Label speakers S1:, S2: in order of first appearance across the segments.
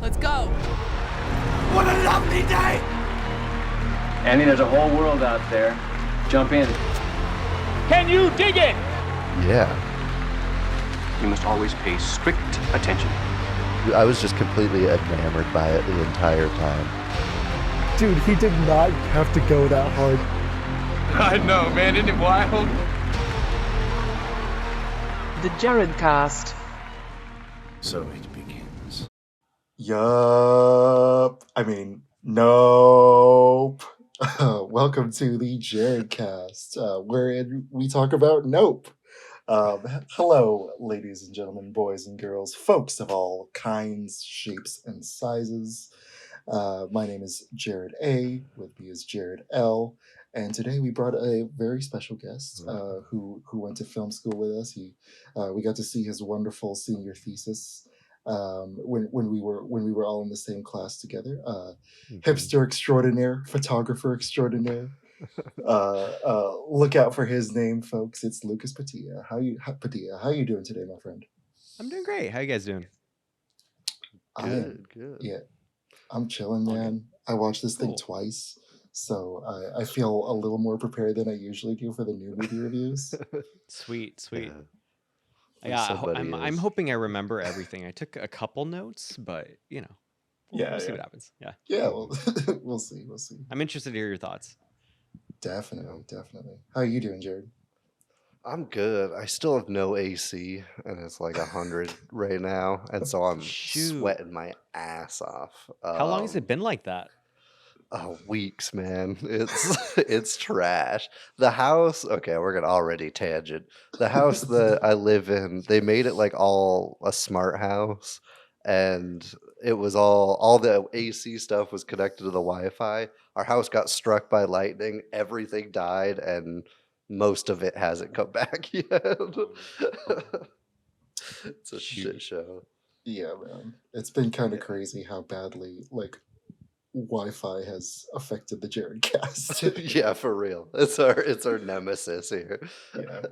S1: Let's go.
S2: What a lovely day!
S3: Andy, there's a whole world out there. Jump in.
S4: Can you dig it?
S5: Yeah.
S6: You must always pay strict attention.
S5: I was just completely enamored by it the entire time.
S7: Dude, he did not have to go that hard.
S2: I know, man. Isn't it wild?
S8: The Jared Cast.
S2: So it begins.
S7: Yup. Nope. Welcome to the Jared Cast, wherein we talk about Nope. Hello, ladies and gentlemen, boys and girls, folks of all kinds, shapes, and sizes. My name is Jared A. With me is Jared L. And today we brought a very special guest who went to film school with us. We got to see his wonderful senior thesis when we were all in the same class together. Hipster extraordinaire, photographer extraordinaire. Look out for his name, folks. It's Lucas Padilla. How you doing today, my friend?
S9: I'm doing great. How you guys doing?
S5: Good.
S7: Yeah, I'm chilling, man. I watched this thing twice, so I feel a little more prepared than I usually do for the new movie reviews.
S9: Sweet.
S5: Yeah,
S9: I'm hoping I remember everything. I took a couple notes, but we'll see what happens.
S7: Yeah, well, we'll see.
S9: I'm interested to hear your thoughts.
S7: Definitely. How are you doing, Jared?
S5: I'm good. I still have no AC, and it's like 100 right now, and so I'm sweating my ass off.
S9: How long has it been like that?
S5: Weeks, man. It's trash. The house. Okay, we're gonna already tangent. The house that I live in, they made it like all a smart house, and it was all the AC stuff was connected to the Wi-Fi. Our house got struck by lightning. Everything died, and most of it hasn't come back yet. It's a shit show.
S7: Yeah, man. It's been kind of crazy how badly Wi-Fi has affected the Jared Cast.
S5: Yeah, for real. It's our nemesis here.
S7: Yeah.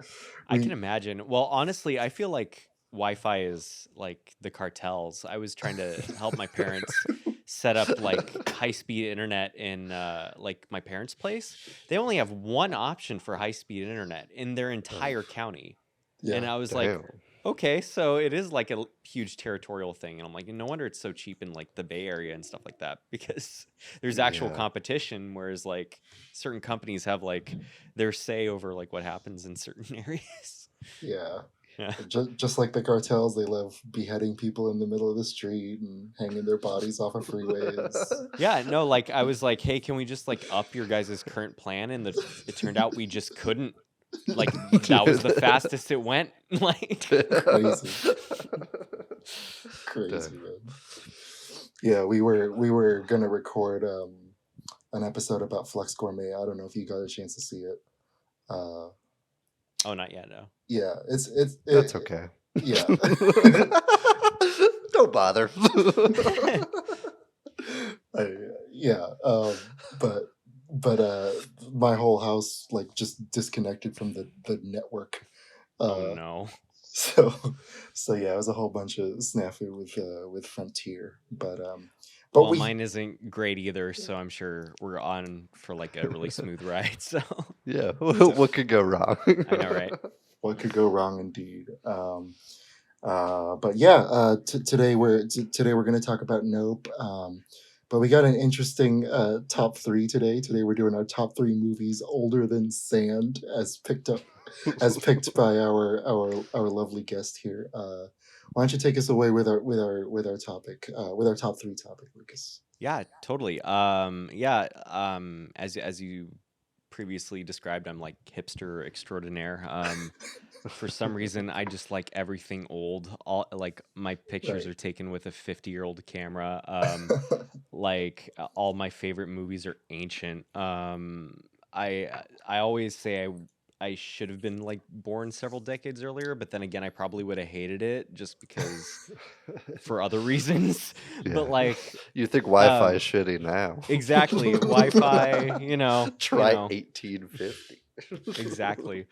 S9: I can imagine. Well, honestly, I feel like Wi-Fi is like the cartels. I was trying to help my parents set up like high-speed internet in my parents' place. They only have one option for high-speed internet in their entire county.
S7: Yeah.
S9: And I was like, okay, so it is like a huge territorial thing. And I'm like, no wonder it's so cheap in like the Bay Area and stuff like that, because there's actual competition, whereas like certain companies have like their say over like what happens in certain areas.
S7: Yeah. Just like the cartels, they love beheading people in the middle of the street and hanging their bodies off of freeways.
S9: Yeah, no, like I was like, hey, can we just like up your guys' current plan? And it turned out we just couldn't. Like that was the fastest it went. Like
S7: crazy, man. Yeah, we were gonna record an episode about Flux Gourmet. I don't know if you got a chance to see it.
S9: Oh, not yet, no.
S7: Yeah,
S5: that's okay.
S7: Yeah.
S5: Don't bother.
S7: But my whole house just disconnected from the network.
S9: Oh no.
S7: So yeah, it was a whole bunch of snafu with Frontier. But
S9: mine isn't great either, so I'm sure we're on for like a really smooth ride. So
S5: yeah, what could go wrong?
S9: I know, right?
S7: What could go wrong, indeed. But yeah, today we're going to talk about Nope. But we got an interesting top three today. Today we're doing our top 3 movies older than sand, as picked by our lovely guest here. Why don't you take us away with our topic, with our top 3 topic, Lucas?
S9: Yeah, totally. As you previously described, I'm like hipster extraordinaire. For some reason, I just like everything old. All like my pictures are taken with a 50-year-old camera. Like all my favorite movies are ancient. I always say I should have been like born several decades earlier, but then again, I probably would have hated it just because for other reasons.
S5: Yeah.
S9: But like,
S5: you think Wi-Fi is shitty now?
S9: Exactly, Wi-Fi.
S5: Try 1850.
S9: Exactly,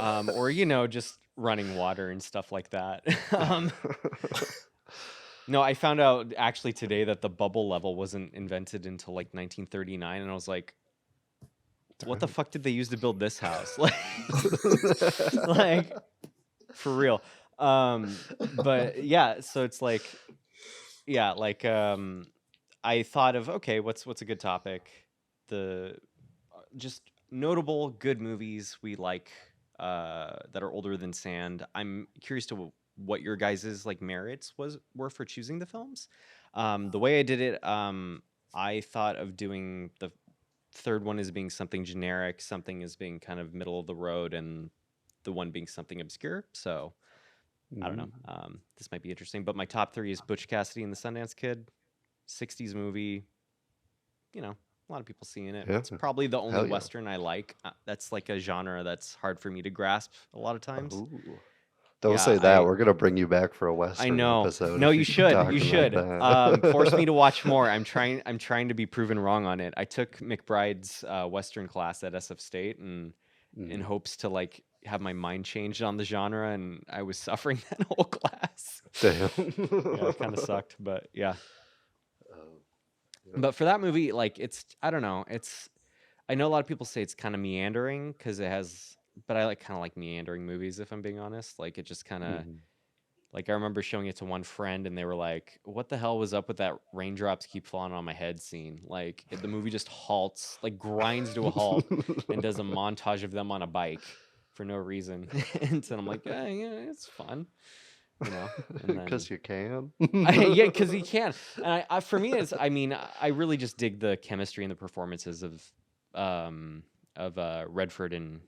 S9: or just running water and stuff like that. No, I found out actually today that the bubble level wasn't invented until like 1939, and I was like, what the fuck did they use to build this house? Like for real. But yeah, so it's like, yeah, like I thought of, okay, what's a good topic? The just notable good movies we like that are older than sand. I'm curious to what your guys's like merits were for choosing the films. The way I did it, I thought of doing the third one as being something generic, something as being kind of middle of the road, and the one being something obscure. So I don't know. This might be interesting. But my top three is Butch Cassidy and the Sundance Kid, 60s movie. You know, a lot of people seeing it.
S5: Yeah.
S9: It's probably the only
S5: Hell yeah.
S9: Western I like. That's like a genre that's hard for me to grasp a lot of times.
S5: Ooh. Don't
S9: Yeah,
S5: say that. We're gonna bring you back for a Western
S9: I know.
S5: episode.
S9: No,
S5: if
S9: you
S5: keep
S9: should.
S5: talking
S9: You
S5: like
S9: should.
S5: that.
S9: Force me to watch more. I'm trying to be proven wrong on it. I took McBride's Western class at SF State, and in hopes to like have my mind changed on the genre, and I was suffering that whole class.
S5: Damn.
S9: Yeah, it kind of sucked, but yeah.
S5: Yeah.
S9: But for that movie, like I don't know. I know a lot of people say it's kind of meandering because it has, but I kind of like meandering movies if I'm being honest. Like it just kind of. Like I remember showing it to one friend, and they were like, "What the hell was up with that raindrops keep falling on my head scene?" Like the movie just halts, like grinds to a halt, and does a montage of them on a bike for no reason. And so I'm like, yeah, it's fun, you know. And then
S5: Because you can.
S9: yeah, because he can. And I for me, I mean, I really just dig the chemistry and the performances of Redford and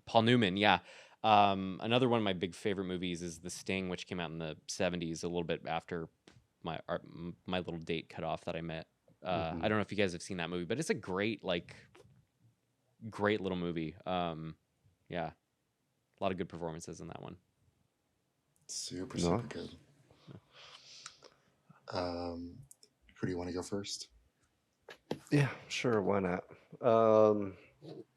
S9: Paul Newman. Yeah. Another one of my big favorite movies is The Sting, which came out in the 70s, a little bit after my little date cut off that I met. I don't know if you guys have seen that movie, but it's a great little movie. Yeah, a lot of good performances in that one.
S7: Super
S5: No.
S7: good. Who do you want to go first?
S5: Yeah, sure. Why not?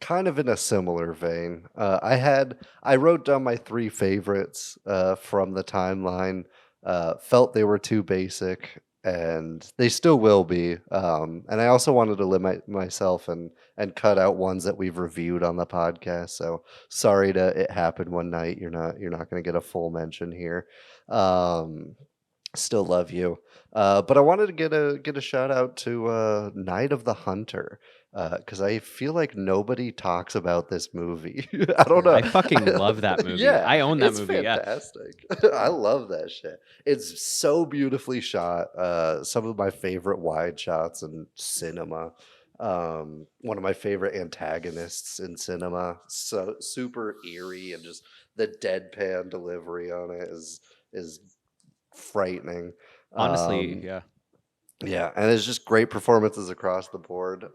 S5: Kind of in a similar vein. I wrote down my three favorites from the timeline. Felt they were too basic, and they still will be. And I also wanted to limit myself and cut out ones that we've reviewed on the podcast. So sorry to it happened one night. You're not going to get a full mention here. Still love you. But I wanted to get a shout out to Night of the Hunter. Because I feel like nobody talks about this movie. I don't know.
S9: I fucking love that movie.
S5: Yeah,
S9: I own that
S5: it's
S9: movie.
S5: fantastic. I love that shit. It's so beautifully shot. Some of my favorite wide shots in cinema. One of my favorite antagonists in cinema. So super eerie, and just the deadpan delivery on it is frightening.
S9: Honestly, yeah.
S5: Yeah, and it's just great performances across the board.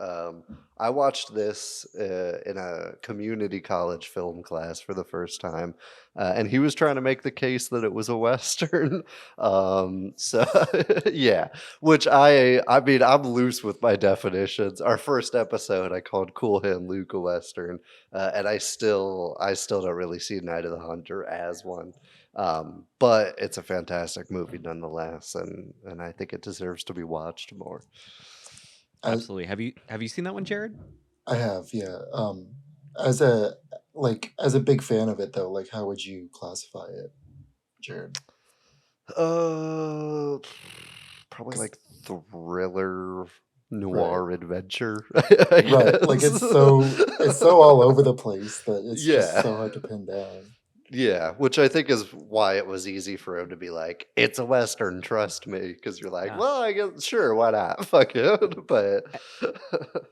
S5: I watched this in a community college film class for the first time, and he was trying to make the case that it was a Western. So yeah, which I mean, I'm loose with my definitions. Our first episode, I called Cool Hand Luke a Western, and I still don't really see Night of the Hunter as one. But it's a fantastic movie nonetheless, and I think it deserves to be watched more.
S9: Absolutely. Have you seen that one, Jared?
S7: I have, yeah. As a big fan of it though, like how would you classify it, Jared?
S5: Probably like thriller noir adventure.
S7: Right, like it's so all over the place that it's just so hard to pin down.
S5: Yeah, which I think is why it was easy for him to be like, it's a Western, trust me. Because you're like, well, I guess, sure, why not? Fuck it. But.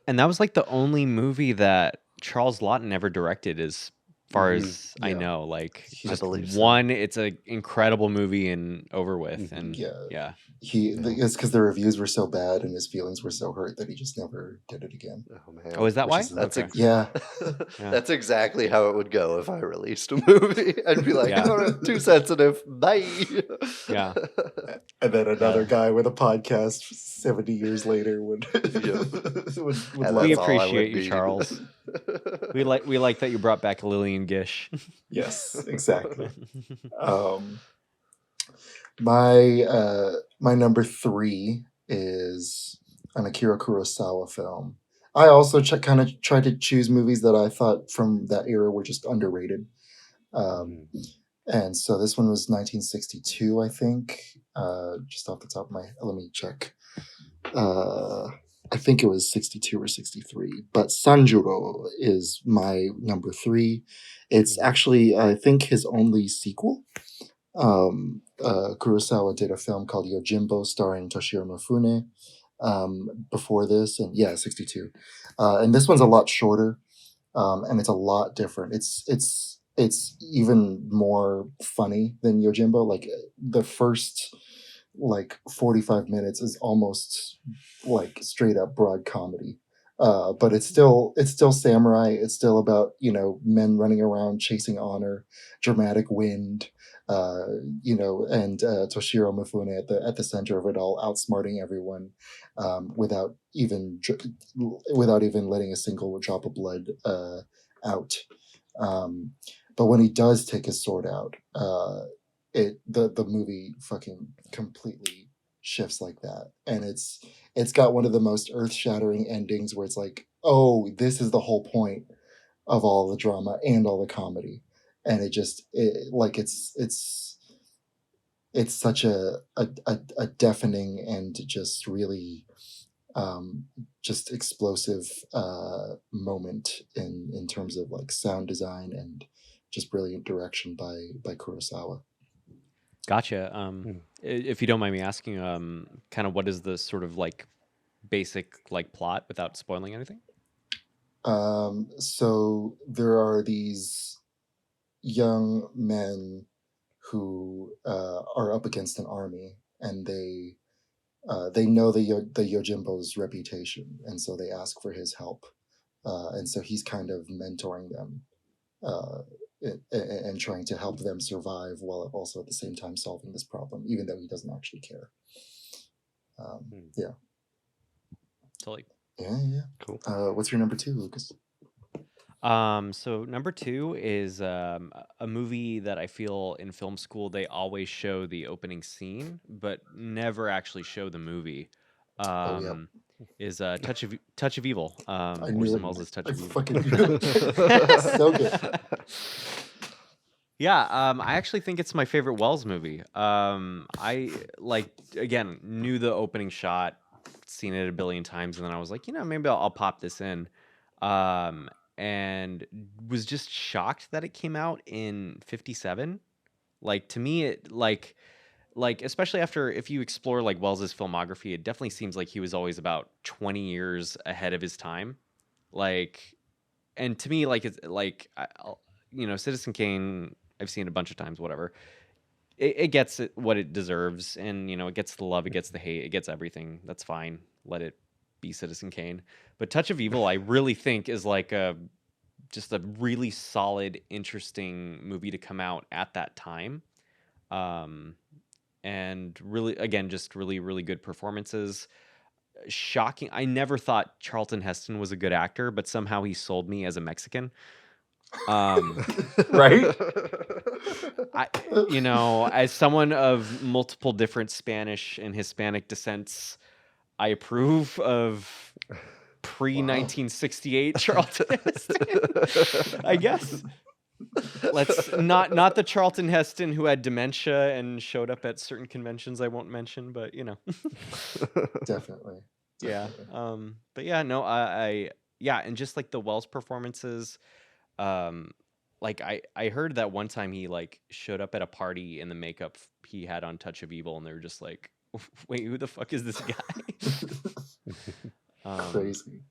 S9: And that was like the only movie that Charles Lawton ever directed, as far as I know. Like, just one, it's an incredible movie and over with. And yeah.
S7: It's because the reviews were so bad and his feelings were so hurt that he just never did it again.
S5: Oh man!
S9: Oh, is that why?
S7: Yeah.
S5: That's exactly how it would go if I released a movie. I'd be like, too sensitive. Bye.
S9: Yeah.
S7: And then another guy with a podcast 70 years later would
S9: we appreciate you, Charles. We like that you brought back Lillian Gish.
S7: Yes, exactly. My number three is an Akira Kurosawa film. I also kind of tried to choose movies that I thought from that era were just underrated. Um, and so this one was 1962, I think. Just off the top of my, let me check. I think it was 62 or 63. But Sanjuro is my number three. It's actually, I think, his only sequel. Kurosawa did a film called Yojimbo starring Toshiro Mifune before this, and yeah, 62. And this one's a lot shorter, and it's a lot different. It's even more funny than Yojimbo. Like the first 45 minutes is almost like straight up broad comedy. But it's still samurai. It's still about men running around chasing honor, dramatic wind, uh, and Toshiro Mifune at the center of it all, outsmarting everyone, without even letting a single drop of blood out. Um, but when he does take his sword out, the movie fucking completely shifts like that, and it's got one of the most earth-shattering endings where it's like, oh, this is the whole point of all the drama and all the comedy, and it's such a deafening and just really just explosive moment in terms of like sound design and just brilliant direction by Kurosawa.
S9: Gotcha. If you don't mind me asking, kind of what is the sort of like basic like plot without spoiling anything?
S7: So there are these young men who are up against an army, and they know the Yojimbo's reputation, and so they ask for his help, and so he's kind of mentoring them, uh, and trying to help them survive while also at the same time solving this problem, even though he doesn't actually care. Yeah.
S9: Totally.
S7: Yeah.
S5: Cool.
S7: What's your number two, Lucas?
S9: So number two is a movie that I feel in film school they always show the opening scene, but never actually show the movie.
S7: Oh yeah,
S9: Is Touch of Evil.
S7: I knew
S9: Orson
S7: it.
S9: Welles' Touch
S7: I
S9: of Evil.
S7: fucking knew it. So good.
S9: Yeah, I actually think it's my favorite Wells movie. I like again knew the opening shot, seen it a billion times, and then I was like, maybe I'll pop this in, um, and was just shocked that it came out in '57. Like to me, it like especially after if you explore like Wells's filmography, it definitely seems like he was always about 20 years ahead of his time. Like, and to me, like it's like Citizen Kane. I've seen it a bunch of times. Whatever, it gets what it deserves, and it gets the love, it gets the hate, it gets everything. That's fine. Let it be Citizen Kane. But Touch of Evil, I really think is like just a really solid, interesting movie to come out at that time. Um, and really, again, just really, really good performances. Shocking. I never thought Charlton Heston was a good actor, but somehow he sold me as a Mexican.
S7: Right?
S9: As someone of multiple different Spanish and Hispanic descents, I approve of pre-1968 Charlton Heston, I guess. Let's not the Charlton Heston who had dementia and showed up at certain conventions I won't mention, but
S7: Definitely.
S9: yeah. But yeah, no, I yeah, and just like the Wells performances, like I heard that one time he like showed up at a party in the makeup he had on Touch of Evil, and they were just like, wait, who the fuck is this guy?
S7: Crazy.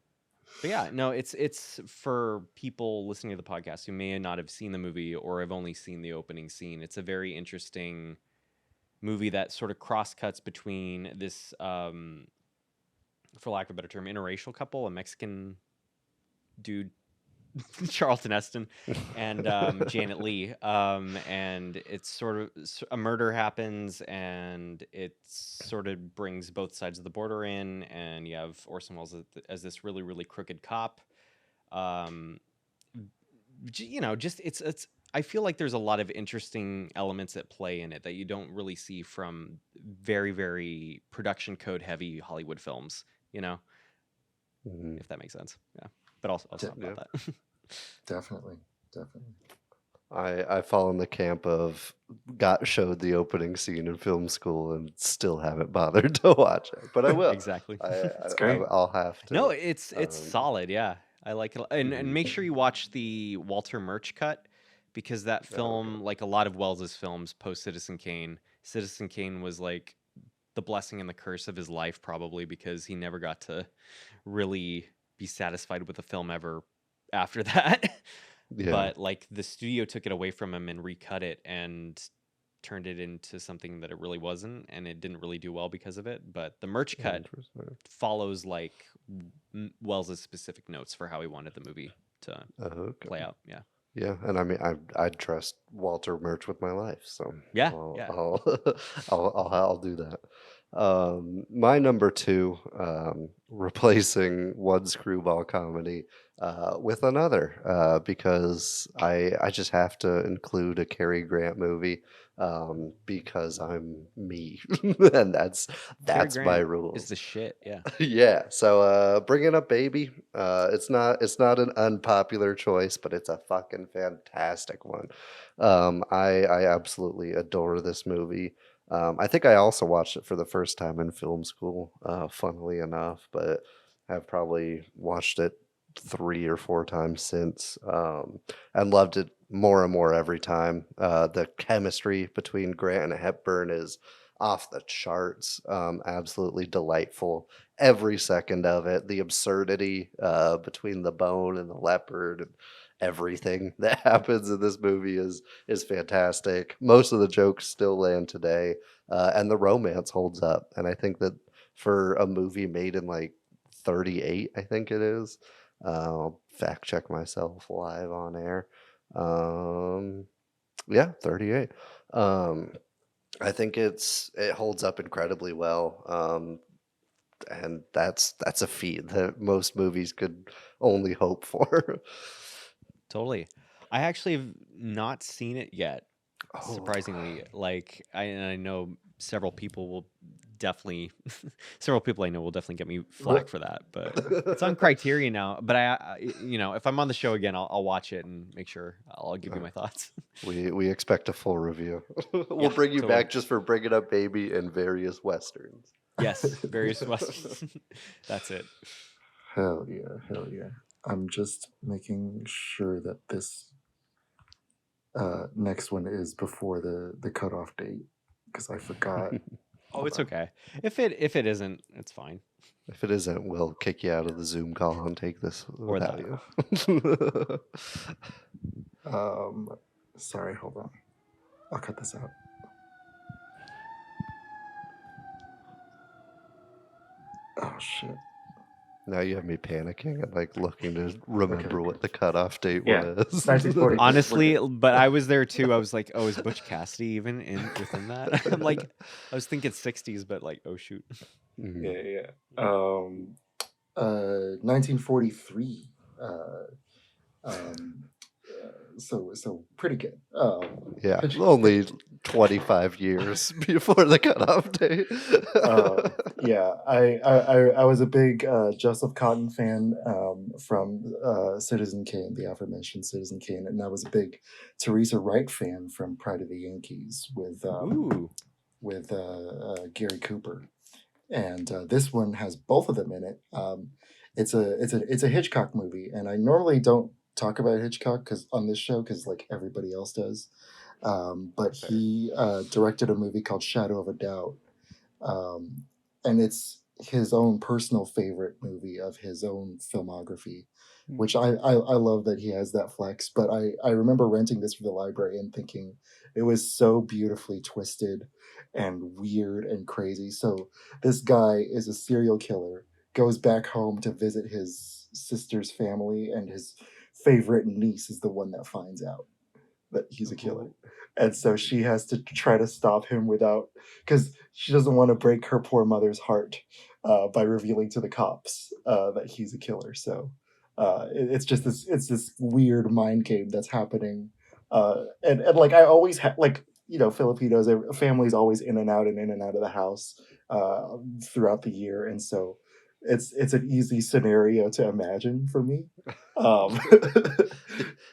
S9: But yeah, no, it's for people listening to the podcast who may not have seen the movie or have only seen the opening scene. It's a very interesting movie that sort of cross cuts between this, for lack of a better term, interracial couple, a Mexican dude, Charlton Heston, and Janet Leigh. And it's sort of a murder happens, and it sort of brings both sides of the border in, and you have Orson Welles as this really, really crooked cop. Just it's I feel like there's a lot of interesting elements at play in it that you don't really see from very, very production code heavy Hollywood films, you know,
S5: Mhm.
S9: if that makes sense. Yeah. But I'll stop
S5: Yeah.
S9: about that.
S7: Definitely, definitely.
S5: I fall in the camp of got showed the opening scene in film school and still haven't bothered to watch it, but I will.
S9: Exactly.
S7: It's great.
S5: I'll have
S9: No,
S5: to.
S9: it's
S5: Um,
S9: solid. Yeah, I like it, and
S5: mhm.
S9: make sure you watch the Walter Murch cut because that
S5: Oh, okay.
S9: film, like a lot of Wells's films post Citizen Kane, Citizen Kane was like the blessing and the curse of his life, probably because he never got to really be satisfied with the film ever after that.
S5: Yeah.
S9: But like the studio took it away from him and recut it and turned it into something that it really wasn't, and it didn't really do well because of it. But the Merch cut
S5: Interesting.
S9: follows like Wells's specific notes for how he wanted the movie to
S5: Okay.
S9: play out. Yeah.
S5: Yeah, and I mean, I'd trust Walter Murch with my life, so
S9: Yeah.
S5: I'll
S9: Yeah.
S5: I'll I'll do that. My number two, replacing one screwball comedy with another, because I just have to include a Cary Grant movie, because I'm me, and
S9: Cary
S5: that's my
S9: Grant is
S5: rules.
S9: the shit. Yeah.
S5: Yeah, so bringing up Baby, it's not an unpopular choice, but it's a fucking fantastic one. I absolutely adore this movie. I think I also watched it for the first time in film school, funnily enough, but I've probably watched it 3 or 4 times since, and loved it more and more every time. The chemistry between Grant and Hepburn is off the charts, absolutely delightful every second of it. The absurdity between the bone and the leopard and everything that happens in this movie is fantastic. Most of the jokes still land today, and the romance holds up. And I think that for a movie made in like 38, I think it is. I'll fact check myself live on air. Um, yeah, 38. Um, I think it holds up incredibly well. And that's a feat that most movies could only hope for.
S9: Totally. I actually have not seen it yet.
S5: Oh,
S9: Surprisingly, like I know several people will definitely, several people I know will definitely get me flack for that, but it's on Criterion now. But if I'm on the show again, I'll watch it and make sure I'll give you my thoughts.
S5: we expect a full review. We'll
S9: Yeah,
S5: bring you
S9: totally.
S5: back just for bringing up Baby and various westerns.
S9: Yes, various westerns. That's it.
S7: Hell yeah, hell yeah. I'm just making sure that this next one is before the cutoff date because I forgot.
S9: Oh, it's
S7: Hold
S9: okay. If it isn't, it's fine.
S5: If it isn't, we'll kick you out of the Zoom call and take this
S9: Or
S5: without
S9: that.
S5: you.
S7: Sorry, hold on. I'll cut this out. Oh shit.
S5: Now you have me panicking and like looking to remember what the cutoff date
S7: Yeah,
S5: was.
S7: 1940.
S9: Honestly, but I was there too. I was like, oh, is Butch Cassidy even within that? I'm like, I was thinking 60s, but like, oh shoot.
S5: Mhm.
S7: Yeah, yeah. 1943. So pretty good.
S5: Yeah, only 25 years before the cutoff date.
S7: Yeah, I was a big Joseph Cotton fan from Citizen Kane, the aforementioned Citizen Kane, and I was a big Teresa Wright fan from Pride of the Yankees
S9: Ooh.
S7: with Gary Cooper, and this one has both of them in it. It's a Hitchcock movie, and I normally don't talk about Hitchcock because on this show because like everybody else does, but
S5: Fair.
S7: he directed a movie called Shadow of a Doubt, and it's his own personal favorite movie of his own filmography, which I love that he has that flex. But I remember renting this from the library and thinking it was so beautifully twisted and weird and crazy. So this guy is a serial killer, goes back home to visit his sister's family, and his favorite niece is the one that finds out that he's a killer. And so she has to try to stop him without, because she doesn't want to break her poor mother's heart by revealing to the cops that he's a killer. So it's just this weird mind game that's happening And like I always had like Filipinos, families always in and out and in and out of the house throughout the year, and so it's an easy scenario to imagine for me. Um,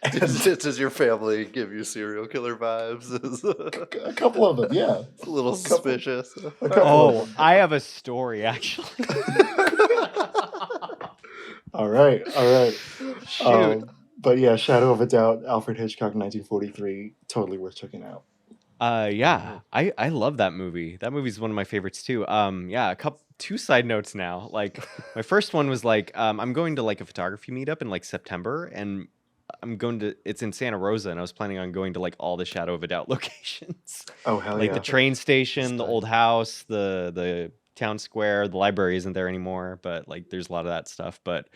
S7: and
S5: Does your family give you serial killer vibes?
S7: a couple of them, yeah,
S5: It's a little
S7: a couple,
S5: suspicious.
S7: a couple
S9: Oh,
S7: of
S9: I have a story actually.
S7: all right, all right.
S9: Shoot.
S7: But yeah, Shadow of a Doubt, Alfred Hitchcock, 1943, totally worth checking out.
S9: Yeah, I love that movie. That movie's one of my favorites too. Yeah, two side notes now. Like my first one was like, I'm going to like a photography meetup in like September, and it's in Santa Rosa, and I was planning on going to like all the Shadow of a Doubt locations,
S7: Oh hell
S9: like
S7: yeah!
S9: the train station,
S7: Just
S9: the old house, the town square. The library isn't there anymore, but like there's a lot of that stuff. But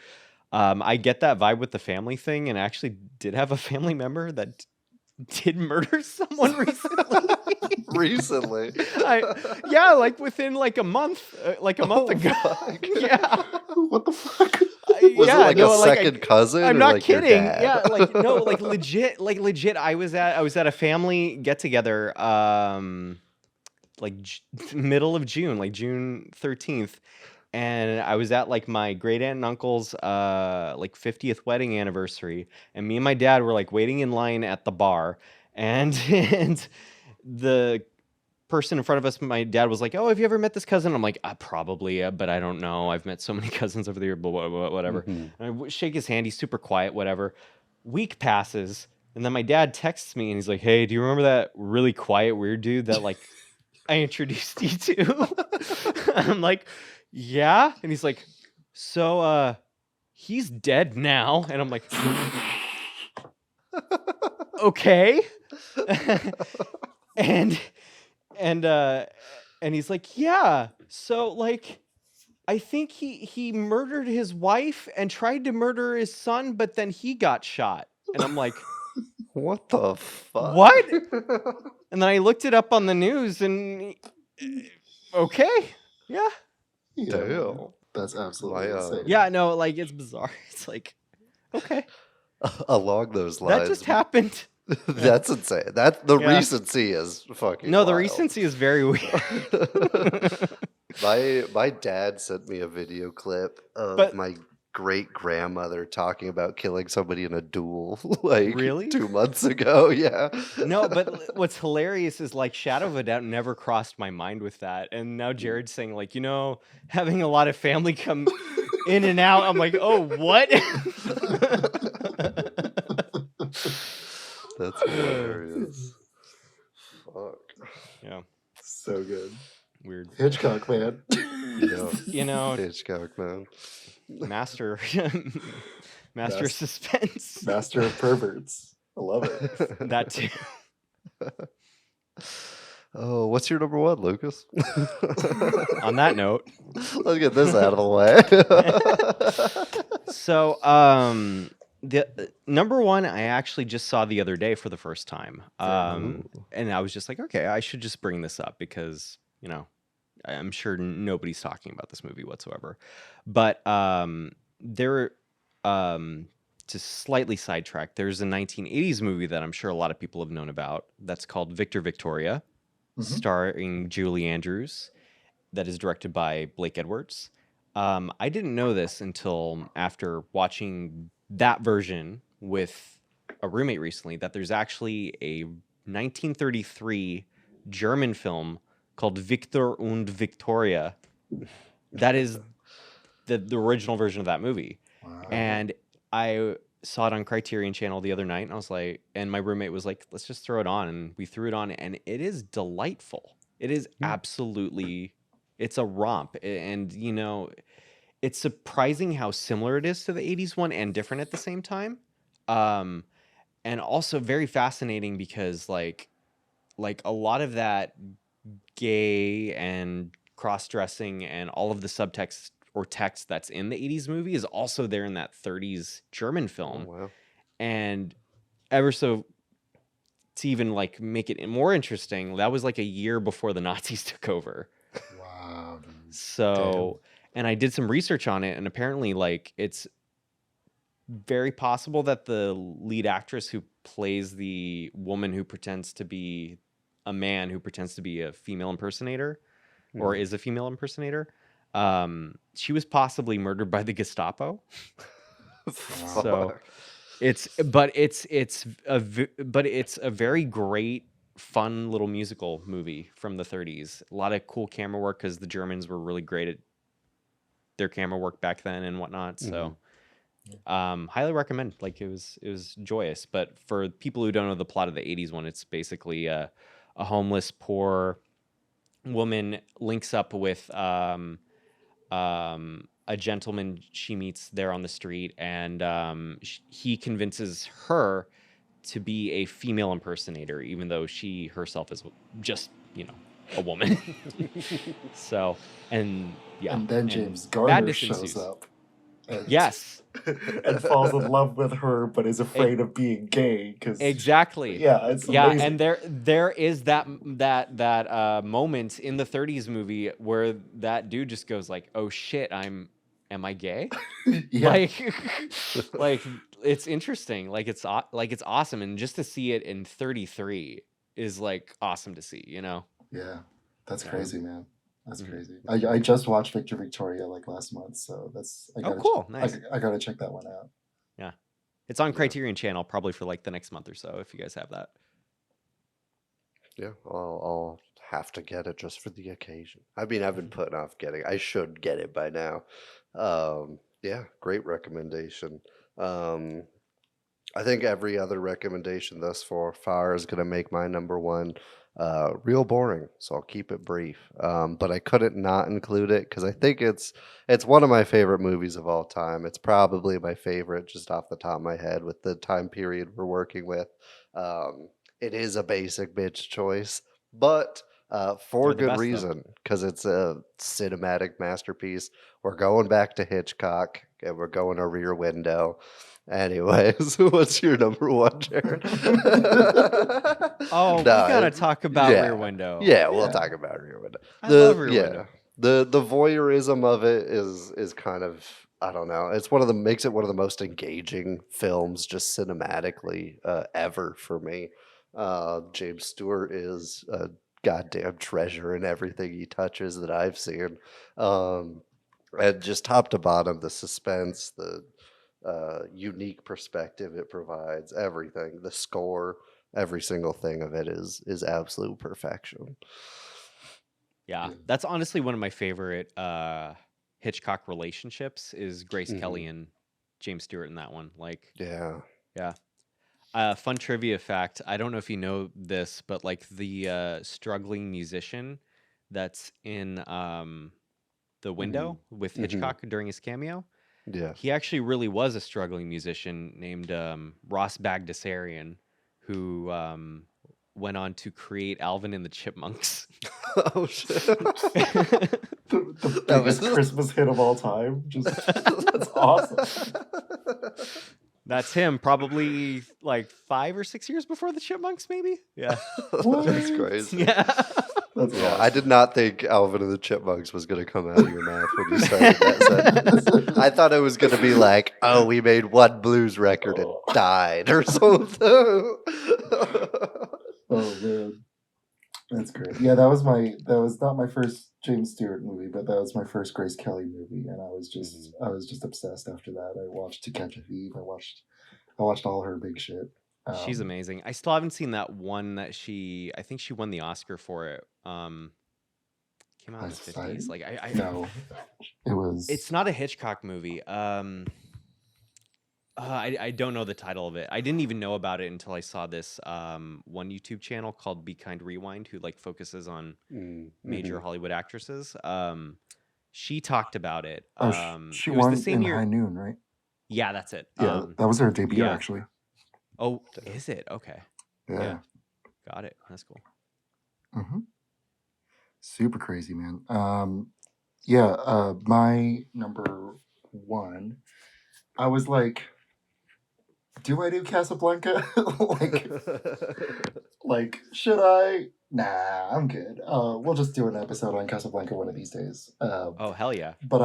S9: I get that vibe with the family thing, and I actually did have a family member that did murder someone recently.
S5: Recently.
S9: Yeah, like within like a month
S5: Oh,
S9: ago.
S5: fuck.
S9: Yeah.
S7: What the fuck?
S5: Was
S9: Yeah,
S5: it like
S9: no,
S5: a
S9: like
S5: second cousin
S9: I'm
S5: or
S9: not
S5: like your
S9: kidding.
S5: dad?
S9: Yeah, like no, like legit. I was at a family get together, like middle of June, like June 13th, and I was at like my great aunt and uncle's like 50th wedding anniversary, and me and my dad were like waiting in line at the bar, and and the person in front of us, my dad was like, "Oh, have you ever met this cousin?" I'm like, "Probably, but I don't know. I've met so many cousins over the year, but whatever."
S5: Mhm.
S9: And I shake his hand. He's super quiet, whatever. Week passes, and then my dad texts me, and he's like, "Hey, do you remember that really quiet, weird dude that like I introduced you to?" I'm like, "Yeah," and he's like, "So, he's dead now," and I'm like, "Okay," and and uh and he's like, "Yeah, so like I think he murdered his wife and tried to murder his son, but then he got shot." And I'm like,
S5: What the fuck?
S9: "What?" And then I looked it up on the news, and okay, yeah,
S7: Yeah, man.
S5: Damn.
S7: That's absolutely
S5: My,
S7: insane.
S9: yeah, no, like it's bizarre. It's like, okay,
S5: Along those
S9: that
S5: lines,
S9: just happened.
S5: that's insane. That the
S9: Yeah.
S5: recency is fucking
S9: No, the
S5: wild.
S9: recency is very weird.
S5: My dad sent me a video clip of
S9: But-
S5: my great grandmother talking about killing somebody in a duel like
S9: Really?
S5: 2 months ago. Yeah.
S9: No, but what's hilarious is like Shadow of a Doubt never crossed my mind with that. And now Jared's saying like, having a lot of family come in and out. I'm like, oh, what?
S5: That's hilarious. Fuck.
S9: Yeah,
S7: So good.
S9: weird.
S7: Hitchcock, man.
S5: Yeah. Hitchcock, man.
S9: Master
S7: Mas-
S9: suspense.
S7: Master of perverts. I love it.
S9: That too.
S5: Oh, what's your number one, Lucas?
S9: On that note,
S5: Let's get this out of the way.
S9: so the number one I actually just saw the other day for the first time. And I was just like, okay, I should just bring this up because, I'm sure nobody's talking about this movie whatsoever. But to slightly sidetrack, there's a 1980s movie that I'm sure a lot of people have known about that's called Victor Victoria, starring Julie Andrews, that is directed by Blake Edwards. I didn't know this until after watching that version with a roommate recently, that there's actually a 1933 German film called Victor und Victoria. That is the original version of that movie.
S7: Wow.
S9: And I saw it on Criterion Channel the other night, and I was like, and my roommate was like, let's just throw it on. And we threw it on, and it is delightful. It is absolutely, it's a romp. And, it's surprising how similar it is to the 80s one and different at the same time. And also very fascinating because like a lot of that gay and cross-dressing and all of the subtext or text that's in the 80s movie is also there in that 30s German film.
S5: Oh, wow.
S9: And ever so to even like make it more interesting, that was like a year before the Nazis took over.
S7: Wow. Dude.
S9: So, and I did some research on it, and apparently like it's very possible that the lead actress who plays the woman who pretends to be a man who pretends to be a female impersonator, or is a female impersonator. She was possibly murdered by the Gestapo. So
S5: Fuck.
S9: it's a very great, fun little musical movie from the 30s. A lot of cool camera work because the Germans were really great at their camera work back then and whatnot. So highly recommend. Like it was joyous. But for people who don't know the plot of the 80s one, it's basically a homeless poor woman links up with a gentleman she meets there on the street, and he convinces her to be a female impersonator, even though she herself is just, a woman. So, and yeah.
S7: And then James Garner
S9: madness
S7: shows
S9: ensues.
S7: up. And,
S9: Yes.
S7: and falls in love with her, but is afraid of being gay because
S9: Exactly.
S7: Yeah, it's
S9: Yeah,
S7: amazing.
S9: and there is that moment in the 30s movie where that dude just goes like, "Oh shit, am I gay?"
S7: Yeah.
S9: Like it's interesting. Like it's awesome, and just to see it in 33 is like awesome to see,
S7: Yeah, that's
S9: Yeah.
S7: crazy, man. That's
S9: Mhm.
S7: crazy. I just watched Victor Victoria like last month, so I
S9: Oh,
S7: gotta
S9: cool. Nice.
S7: I gotta check that one out.
S9: Yeah. It's on Criterion Channel probably for like the next month or so if you guys have that.
S5: Yeah, I'll have to get it just for the occasion. I mean, I've been putting off getting. I should get it by now. Yeah, great recommendation. Um, I think every other recommendation thus far is going to make my number one real boring, so I'll keep it brief. But I couldn't not include it because I think it's one of my favorite movies of all time. It's probably my favorite just off the top of my head with the time period we're working with. It is a basic bitch choice, but for
S9: They're the
S5: good
S9: best, though.
S5: reason because it's a cinematic masterpiece. We're going back to Hitchcock and we're going to Rear Window. Anyways, what's your number one, Jared?
S9: Oh, we
S5: No,
S9: gotta
S5: it-
S9: talk about
S5: yeah.
S9: Rear Window.
S5: Yeah, we'll
S7: Yeah.
S5: talk about Rear Window.
S9: I love Rear Window.
S5: The voyeurism of it is kind of, I don't know. It's makes it one of the most engaging films just cinematically ever for me. James Stewart is a goddamn treasure in everything he touches that I've seen. And just top to bottom, the suspense, the unique perspective it provides, everything, the score, every single thing of it is absolute perfection.
S9: Yeah, that's honestly one of my favorite Hitchcock relationships is Grace Kelly and James Stewart in that one. Like,
S5: Yeah.
S9: yeah. Fun trivia fact. I don't know if you know this, but like the struggling musician that's in The Window with Hitchcock during his cameo,
S5: Yeah.
S9: he actually really was a struggling musician named Ross Bagdasarian, who went on to create Alvin and the Chipmunks.
S5: Oh shit.
S7: The biggest Christmas hit of all time. That's awesome.
S9: That's him, probably like 5 or 6 years before the Chipmunks, maybe. Yeah,
S5: That's crazy.
S9: yeah.
S7: That's
S5: Yeah,
S7: awesome.
S5: I did not think Alvin and the Chipmunks was going to come out of your mouth when you started that sentence. I thought it was going to be like, oh, we made one blues record and died or something.
S7: Oh man, that's great. Yeah, that was not my first James Stewart movie, but that was my first Grace Kelly movie, and I was just obsessed after that. I watched To Catch a Thief. I watched all her big shit.
S9: She's amazing. I still haven't seen that one that I think she won the Oscar for it. Came out in the 50s. Like
S7: No, it was.
S9: It's not a Hitchcock movie. I don't know the title of it. I didn't even know about it until I saw this one YouTube channel called Be Kind Rewind, who like focuses on major Hollywood actresses. She talked about it.
S7: She
S9: it was
S7: won
S9: the same
S7: in
S9: year.
S7: High Noon, right?
S9: Yeah, that's it.
S7: Yeah, that was her debut,
S9: yeah.
S7: actually.
S9: Oh, is it? Okay.
S7: Yeah.
S9: Got it. That's cool.
S7: Super crazy, man. My number one, I was like, do I do Casablanca? like, should I? Nah, I'm good. We'll just do an episode on Casablanca one of these days.
S9: Oh, hell yeah.
S7: But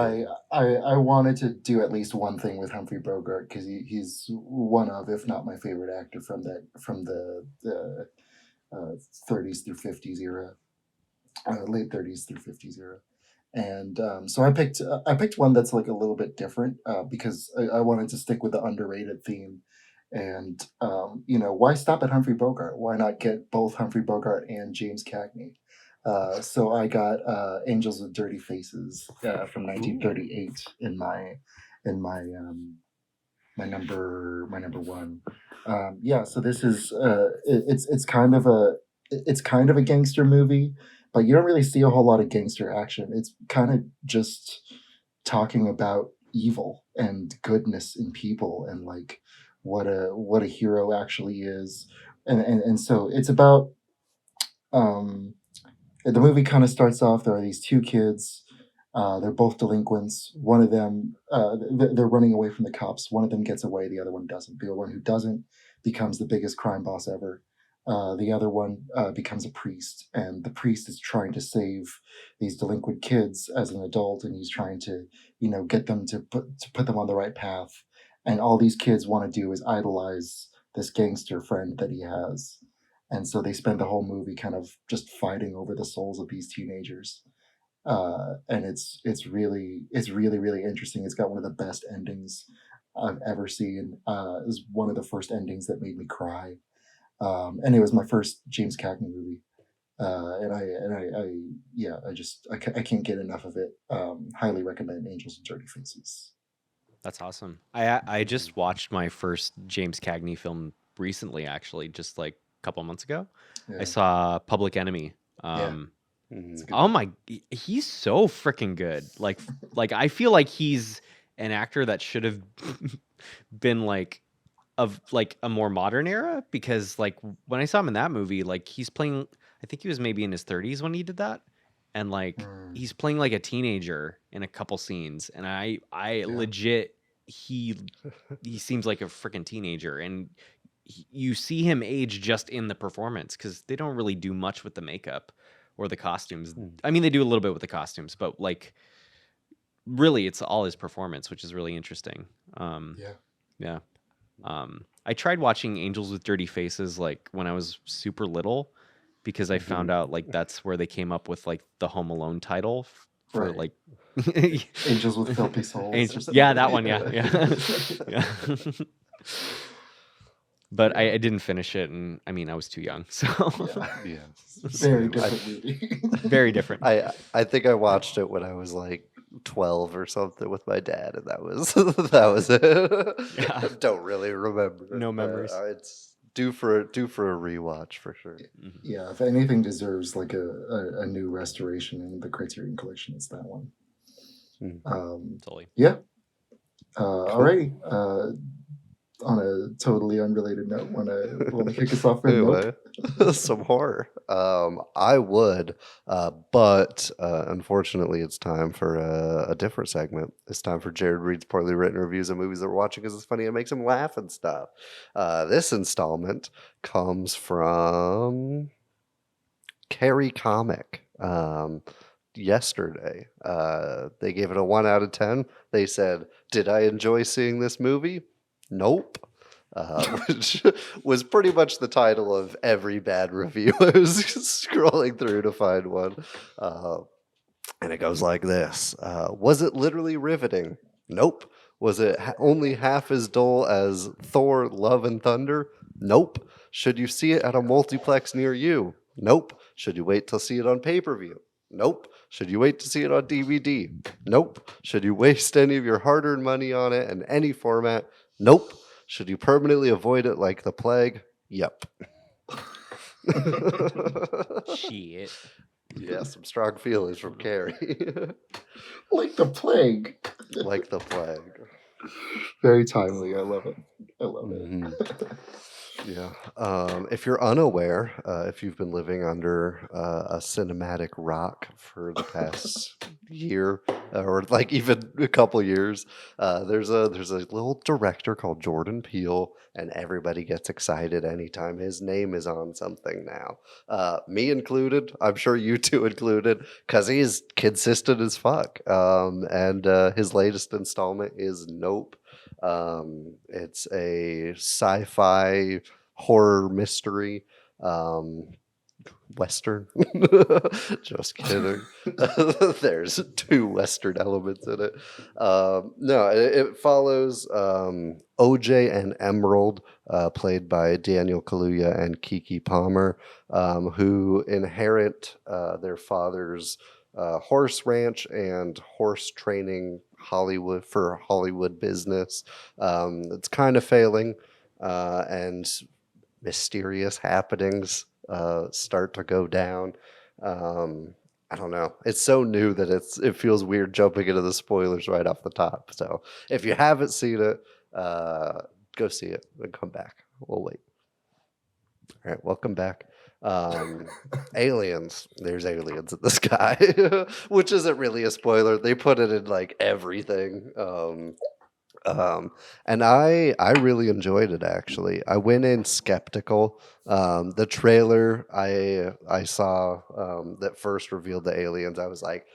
S7: I wanted to do at least one thing with Humphrey Bogart because he's one of, if not my favorite actor from the 30s through 50s era, late 30s through 50s era. And so I picked one that's like a little bit different because I wanted to stick with the underrated theme. And why stop at Humphrey Bogart? Why not get both Humphrey Bogart and James Cagney? So I got Angels with Dirty Faces from 1938 in my number one. Yeah, so this is it's kind of a gangster movie, but you don't really see a whole lot of gangster action. It's kind of just talking about evil and goodness in people and like what a hero actually is, and so it's about um the movie kind of starts off. There are these two kids. They're both delinquents. One of them, they're running away from the cops. One of them gets away. The other one doesn't. The one who doesn't becomes the biggest crime boss ever. The other one becomes a priest, and the priest is trying to save these delinquent kids as an adult, and he's trying to, get them to put them on the right path. And all these kids want to do is idolize this gangster friend that he has, and so they spend the whole movie kind of just fighting over the souls of these teenagers. And it's really really interesting. It's got one of the best endings I've ever seen. It was one of the first endings that made me cry, and it was my first James Cagney movie. I can't get enough of it. Highly recommend Angels and Dirty Faces.
S9: That's awesome. I just watched my first James Cagney film recently, actually, just like a couple months ago. I
S7: Yeah,
S9: saw Public Enemy.
S7: yeah, it's
S5: Mhm.
S7: a good
S9: Oh
S7: one.
S9: my, he's so freaking good. Like I feel like he's an actor that should have been like of like a more modern era, because like when I saw him in that movie, like he's playing, I think he was maybe in his 30s when he did that, and like
S7: Mm,
S9: he's playing like a teenager in a couple scenes, and I
S7: yeah.
S9: legit, he he seems like a freaking teenager, and you see him age just in the performance, because they don't really do much with the makeup or the costumes.
S5: Mm.
S9: I mean, they do a little bit with the costumes, but like really it's all his performance, which is really interesting.
S7: Yeah.
S9: Yeah. I tried watching Angels with Dirty Faces like when I was super little, because I found
S5: Mhm.
S9: out like that's where they came up with like the Home Alone title for
S7: Right.
S9: like
S7: Angels with Filthy Souls or
S9: Angel. Yeah, that one. Yeah,
S7: something.
S9: yeah, yeah. But
S7: Yeah.
S9: I didn't finish it, and I mean I was too young, so
S7: Yeah.
S5: Yeah,
S7: Very
S5: same.
S7: different movie.
S9: very different.
S5: I think I watched it when I was like 12 or something with my dad, and that was that was it.
S9: Yeah,
S5: I don't really remember it,
S9: no
S5: but
S9: memories.
S5: it's due for a rewatch for sure.
S9: Mhm.
S7: Yeah, if anything deserves like a new restoration in the Criterion Collection, it's that one.
S5: Mm.
S9: Totally.
S7: Yeah.
S5: Cool.
S7: Alrighty. On a totally unrelated note, wanna kick us off with Nope?
S5: Anyway, some horror. I would, but unfortunately, it's time for a different segment. It's time for Jared reads poorly written reviews of movies that we're watching because it's funny. It makes him laugh and stuff. This installment comes from Carrie Comic. Yesterday, they gave it a 1 out of 10. They said, "Did I enjoy seeing this movie? Nope." Which was pretty much the title of every bad review. I was scrolling through to find one. And it goes like this. Was it literally riveting? Nope. Was it only half as dull as Thor Love and Thunder? Nope. Should you see it at a multiplex near you? Nope. Should you wait to see it on pay-per-view? Nope. Should you wait to see it on DVD? Nope. Should you waste any of your hard-earned money on it in any format? Nope. Should you permanently avoid it like the plague? Yep.
S9: Shit.
S5: Yeah, some strong feelings from Carrie.
S7: Like the plague.
S5: Like the plague.
S7: Very timely. I love it. I love it.
S5: Mhm. Yeah. If you're unaware, if you've been living under a cinematic rock for the past year, or like even a couple years. There's a little director called Jordan Peele, and everybody gets excited anytime his name is on something now. Me included. I'm sure you two included, because he's consistent as fuck. And his latest installment is Nope. It's a sci-fi horror mystery. Um, Western. Just kidding. There's two Western elements in it. No, it follows OJ and Emerald, played by Daniel Kaluuya and Kiki Palmer, who inherit their father's horse ranch and horse training Hollywood business. It's kind of failing, and mysterious happenings start to go down. I don't know. It's so new that it feels weird jumping into the spoilers right off the top. So if you haven't seen it, go see it and come back. We'll wait. All right, welcome back. Aliens. There's aliens in the sky, which isn't really a spoiler. They put it in like everything. And I really enjoyed it actually. I went in skeptical. The trailer I saw that first revealed the aliens, I was like,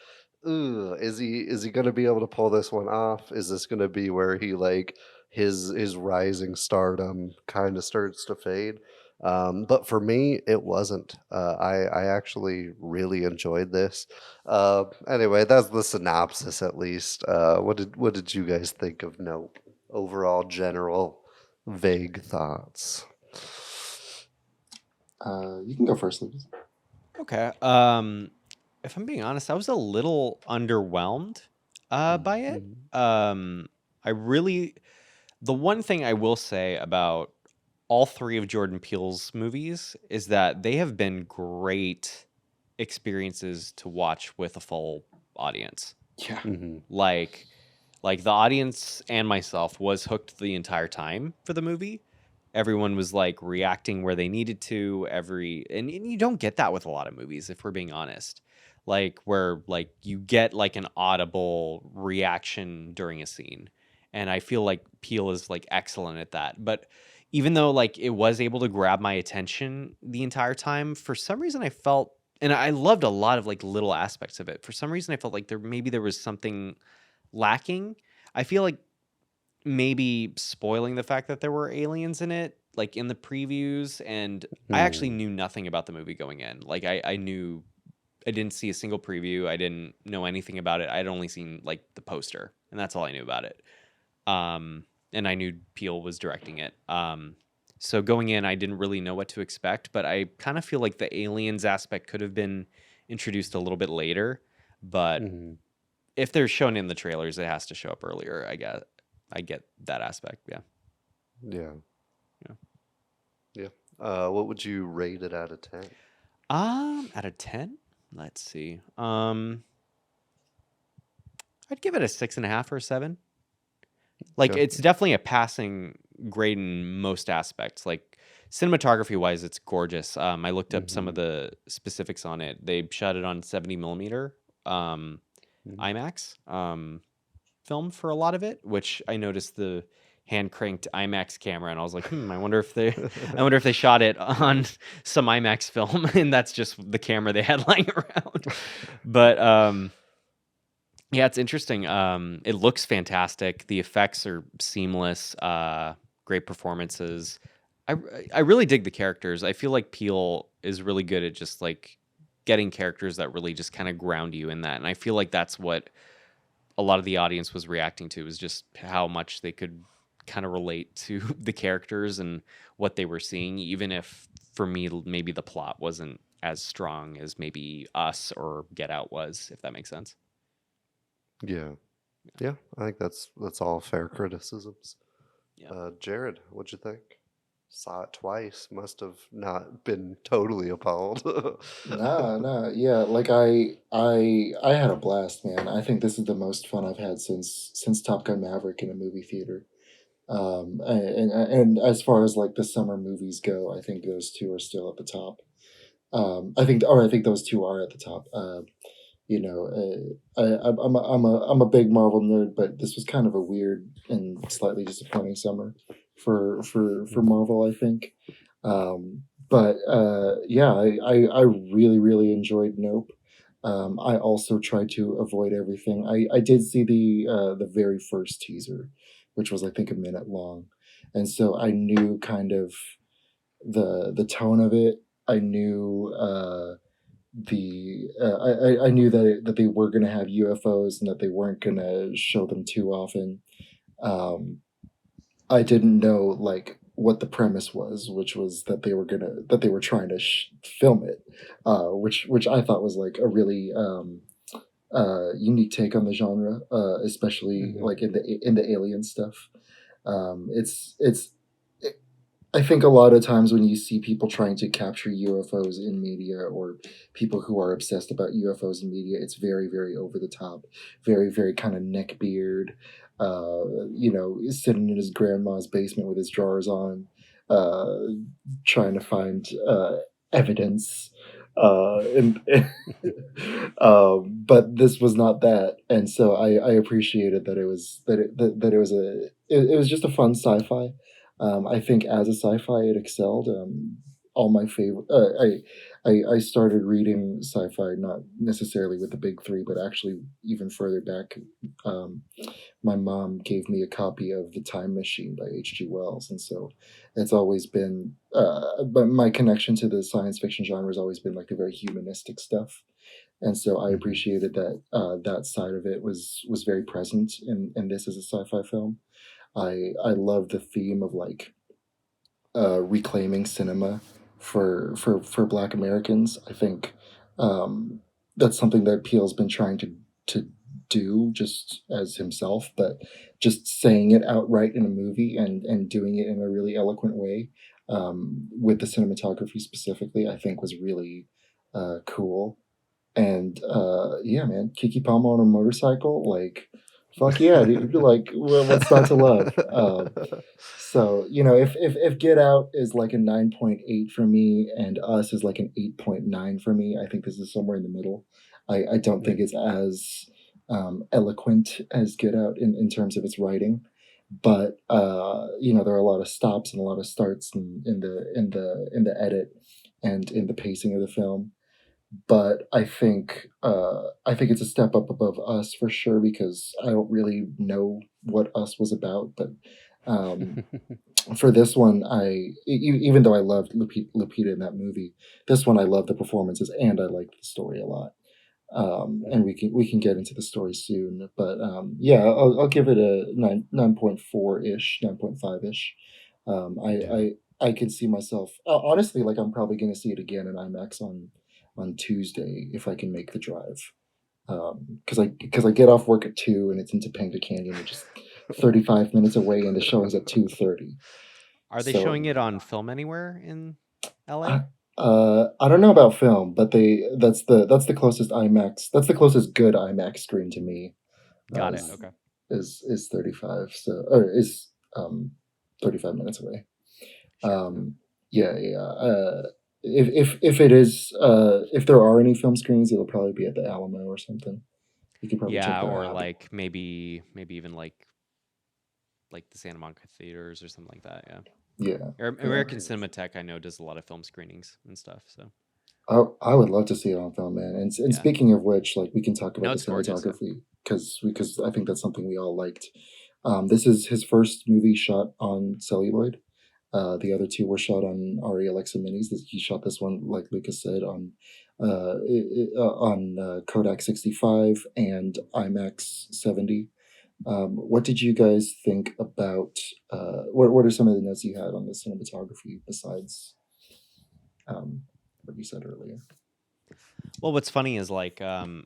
S5: "Ooh, is he gonna be able to pull this one off? Is this gonna be where he like his rising stardom kind of starts to fade?" But for me, it wasn't. I actually really enjoyed this. Anyway, that's the synopsis at least. What did you guys think of Nope? Overall, general, vague thoughts.
S7: You can go first, Lucas.
S9: Okay. If I'm being honest, I was a little underwhelmed by it. I really, the one thing I will say about all three of Jordan Peele's movies is that they have been great experiences to watch with a full audience.
S7: Yeah.
S9: Like the audience and myself was hooked the entire time for the movie. Everyone was like reacting where they needed to and you don't get that with a lot of movies, if we're being honest. Like where like you get like an audible reaction during a scene. And I feel like Peele is like excellent at that. But even though like it was able to grab my attention the entire time, for some reason I felt, and I loved a lot of like little aspects of it. For some reason I felt like there was something lacking. I feel like maybe spoiling the fact that there were aliens in it, like in the previews, and I actually knew nothing about the movie going in. Like I didn't see a single preview. I didn't know anything about it. I'd only seen like the poster, and that's all I knew about it. And I knew Peele was directing it. So going in, I didn't really know what to expect, but I kind of feel like the aliens aspect could have been introduced a little bit later. But if they're shown in the trailers, it has to show up earlier. I get that aspect. Yeah.
S5: Yeah.
S9: Yeah.
S5: Yeah. What would you rate it out of 10?
S9: Out of 10, let's see. I'd give it a 6.5 or a 7. Like
S5: Okay.
S9: it's definitely a passing grade in most aspects. Like cinematography wise, it's gorgeous. I looked up some of the specifics on it. They shot it on 70 millimeter IMAX film for a lot of it, which I noticed the hand cranked IMAX camera, and I was like, I wonder if they shot it on some IMAX film, and that's just the camera they had lying around. But yeah, it's interesting. It looks fantastic. The effects are seamless. Great performances. I really dig the characters. I feel like Peele is really good at just like getting characters that really just kind of ground you in that. And I feel like that's what a lot of the audience was reacting to, is just how much they could kind of relate to the characters and what they were seeing, even if for me maybe the plot wasn't as strong as maybe Us or Get Out was, if that makes sense.
S5: Yeah. Yeah. I think that's all fair criticisms.
S9: Yeah.
S5: Jared, what'd you think? Saw it twice. Must have not been totally appalled.
S7: Nah, yeah. Like I had a blast, man. I think this is the most fun I've had since Top Gun Maverick in a movie theater. And as far as like the summer movies go, I think those two are still at the top. I think those two are at the top. you know, I'm a big Marvel nerd, but this was kind of a weird and slightly disappointing summer for Marvel, I think. But yeah, I really really enjoyed Nope. I also tried to avoid everything. I did see the very first teaser, which was I think a minute long, and so I knew kind of the tone of it. I knew I knew that they were going to have UFOs and that they weren't going to show them too often. Um, I didn't know like what the premise was, which was that they were trying to film it, which I thought was like a really unique take on the genre, especially
S5: Mhm.
S7: like in the alien stuff. It's I think a lot of times when you see people trying to capture UFOs in media or people who are obsessed about UFOs in media, it's very, very over the top, very, very kind of neckbeard, sitting in his grandma's basement with his drawers on, uh, trying to find evidence. And but this was not that, and so I appreciated that it was it was just a fun sci-fi. I think as a sci-fi, it excelled. All my favorite. I started reading sci-fi not necessarily with the big three, but actually even further back. Um, my mom gave me a copy of The Time Machine by H.G. Wells, and so it's always been. But my connection to the science fiction genre has always been like the very humanistic stuff, and so I
S5: Mhm.
S7: appreciated that that side of it was very present in this as a sci-fi film. I love the theme of like reclaiming cinema for Black Americans. I think um, that's something that Peele's been trying to do just as himself, but just saying it outright in a movie and doing it in a really eloquent way with the cinematography specifically, I think was really cool. And yeah, man, Kiki Palma on a motorcycle, like fuck yeah, dude. Like what's not to love? So if Get Out is like a 9.8 for me, and Us is like an 8.9 for me, I think this is somewhere in the middle. I don't think
S5: Mhm.
S7: it's as eloquent as Get Out in terms of its writing, but there are a lot of stops and a lot of starts in the edit and in the pacing of the film. But I think it's a step up above Us for sure because I don't really know what Us was about, but um, for this one, even though I loved Lupita in that movie, this one I love the performances and I liked the story a lot. And
S5: Mhm.
S7: we can get into the story soon, but yeah, I'll give it a 9.4 ish, 9.5 ish.
S5: Yeah.
S7: I can see myself honestly like I'm probably going to see it again in IMAX on Tuesday if I can make the drive because I get off work at 2 and it's in Topanga Canyon, which is 35 minutes away, and the showing's at 2:30.
S9: Are they
S7: So
S9: showing it on Film Anywhere in
S7: I,
S9: LA?
S7: I don't know about film, but that's the closest IMAX. That's the closest good IMAX screen to me.
S9: Got it.
S7: Is
S9: Okay.
S7: is 35 or is 35 minutes away.
S9: Sure. Yeah.
S7: Yeah, yeah. If it is if there are any film screens, it'll probably be at the Alamo or something. You could probably check
S9: Yeah,
S7: that
S9: or
S7: out.
S9: like maybe even like the Santa Monica theaters or something like that. Yeah.
S7: Yeah,
S9: Or
S7: yeah.
S9: American Cinematheque, I know, does a lot of film screenings and stuff. So
S7: I would love to see it on film, man. And
S9: yeah,
S7: speaking of which, like we can talk
S9: no,
S7: about the
S9: it's gorgeous. Yeah.
S7: cinematography because I think that's something we all liked. This is his first movie shot on celluloid. The other two were shot on RE Alexa Minis. He shot this one, like Lucas said, on Kodak 65 and IMAX 70. What did you guys think about? What are some of the notes you had on the cinematography besides what you said earlier?
S9: Well, what's funny is like I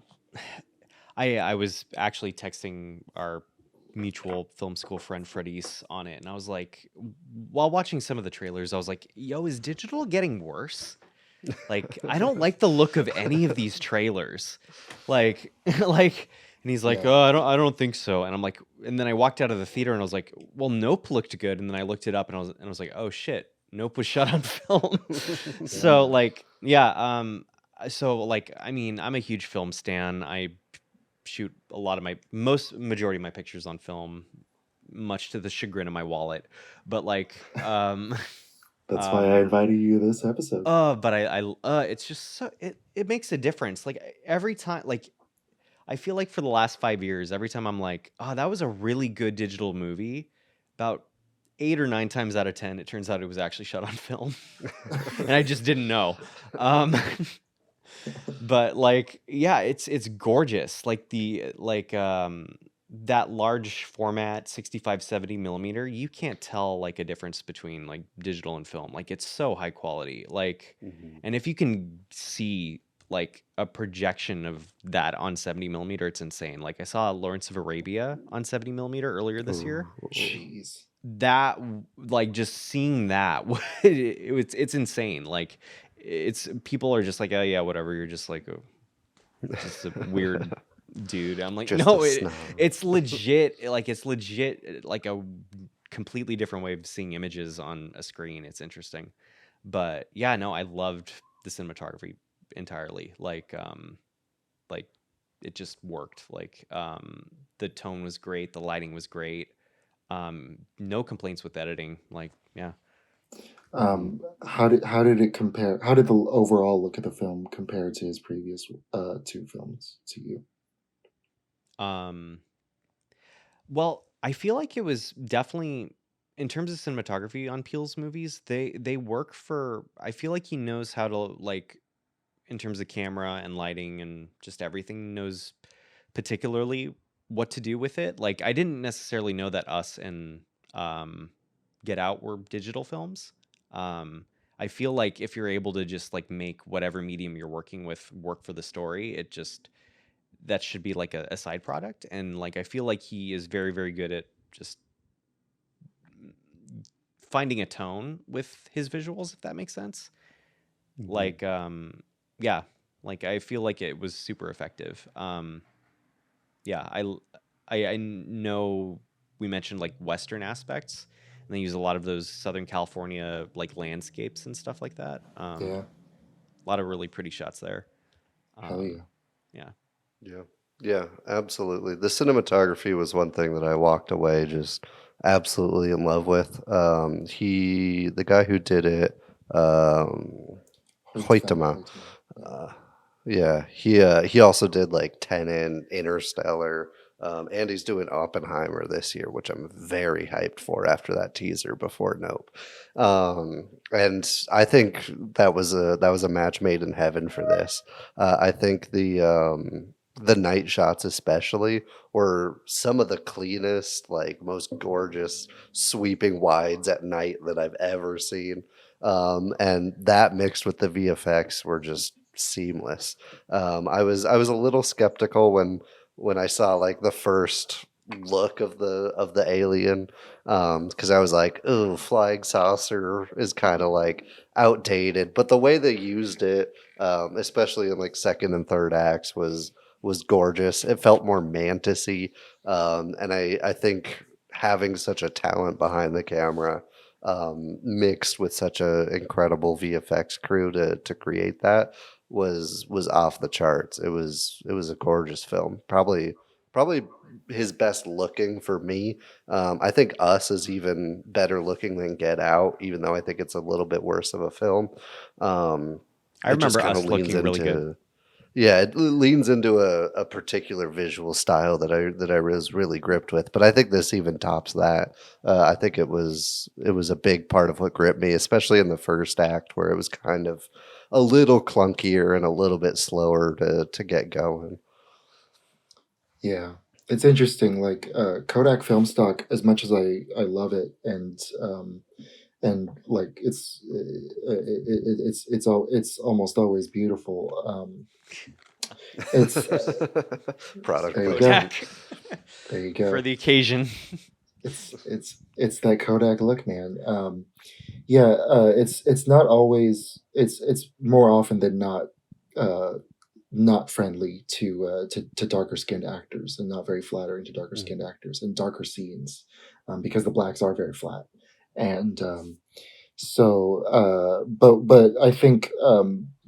S9: was actually texting our mutual film school friend Freddie's on it, and I was like, while watching some of the trailers, I was like, "Yo, is digital getting worse? Like, I don't like the look of any of these trailers. Like, like." And he's like,
S7: Yeah.
S9: "Oh, I don't think so." And I'm like, and then I walked out of the theater, and I was like, "Well, Nope looked good." And then I looked it up, and I was like, "Oh shit, Nope was shot on film." So
S7: Yeah.
S9: like, yeah, So like, I mean, I'm a huge film stan. I shoot a lot of my majority of my pictures on film, much to the chagrin of my wallet. But like,
S7: That's why I invited you to this episode.
S9: but it's just so it makes a difference. Like every time, like I feel like for the last 5 years, every time I'm like, oh, that was a really good digital movie, about 8 or 9 times out of 10, it turns out it was actually shot on film, and I just didn't know. Um, but like, yeah, it's gorgeous. Like that large format 65-70 millimeter, you can't tell like a difference between like digital and film. Like it's so high quality. Like,
S5: Mhm.
S9: and if you can see like a projection of that on 70 millimeter, it's insane. Like I saw Lawrence of Arabia on 70 millimeter earlier this year.
S5: Ooh.
S7: Jeez.
S9: Like just seeing that, it's insane. Like it's people are just like, oh yeah, whatever. You're just like just a weird dude. I'm like,
S5: Just a
S9: no,
S5: snob.
S9: it's legit. Like it's legit. Like a completely different way of seeing images on a screen. It's interesting, but yeah, no, I loved the cinematography entirely. Like it just worked. Like the tone was great. The lighting was great. No complaints with editing. Like, yeah.
S5: Mhm.
S7: How did it compare? How did the overall look of the film compare to his previous two films to you?
S9: Um, well, I feel like it was definitely in terms of cinematography on Peele's movies, they work for I feel like he knows how to like in terms of camera and lighting and just everything knows particularly what to do with it. Like I didn't necessarily know that Us and um Get Out were digital films. Um I feel like if you're able to just like make whatever medium you're working with work for the story, it just that should be like a side product. And like I feel like he is very, very good at just finding a tone with his visuals, if that makes sense.
S5: Mhm.
S9: Like yeah, like I feel like it was super effective. Yeah, I know we mentioned like Western aspects, and they use a lot of those Southern California like landscapes and stuff like that.
S7: Yeah,
S9: A lot of really pretty shots there.
S7: hell yeah.
S9: Yeah.
S5: Yeah. Yeah, absolutely. The cinematography was one thing that I walked away just absolutely in love with. The guy who did it, Hoytema.
S7: Hoytema. Yeah.
S5: Uh, yeah, he also did like Tenet, Interstellar, and he's doing Oppenheimer this year, which I'm very hyped for after that teaser before Nope. And I think that was a match made in heaven for this. I think the night shots especially were some of the cleanest, like most gorgeous sweeping wides at night that I've ever seen. And that mixed with the VFX were just seamless. I was a little skeptical when I saw like the first look of the alien, because I was like, "Ooh, flying saucer is kind of like outdated." But the way they used it, especially in like second and third acts, was gorgeous. It felt more mantisy, and I think having such a talent behind the camera, mixed with such a incredible VFX crew to create that was off the charts. It was a gorgeous film. Probably his best looking for me. I think Us is even better looking than Get Out, even though I think it's a little bit worse of a film. Um,
S9: I
S5: it just
S9: remember
S5: kind of
S9: Us
S5: leans
S9: looking really good.
S5: into yeah, it leans into a particular visual style that I was really gripped with, but I think this even tops that. I think it was a big part of what gripped me, especially in the first act where it was kind of a little clunkier and a little bit slower to get going.
S7: Yeah, it's interesting. Like Kodak film stock, as much as I love it, and like it's almost always beautiful. It's
S5: Product
S7: there you go.
S5: placement.
S9: Kodak
S7: There you
S9: for
S7: go.
S9: the occasion.
S7: It's that Kodak look, man. Yeah, it's not always. It's more often than not. Uh, Not friendly to darker skinned actors and not very flattering to darker skinned
S5: Mhm.
S7: actors and darker scenes, because the blacks are very flat. And but I think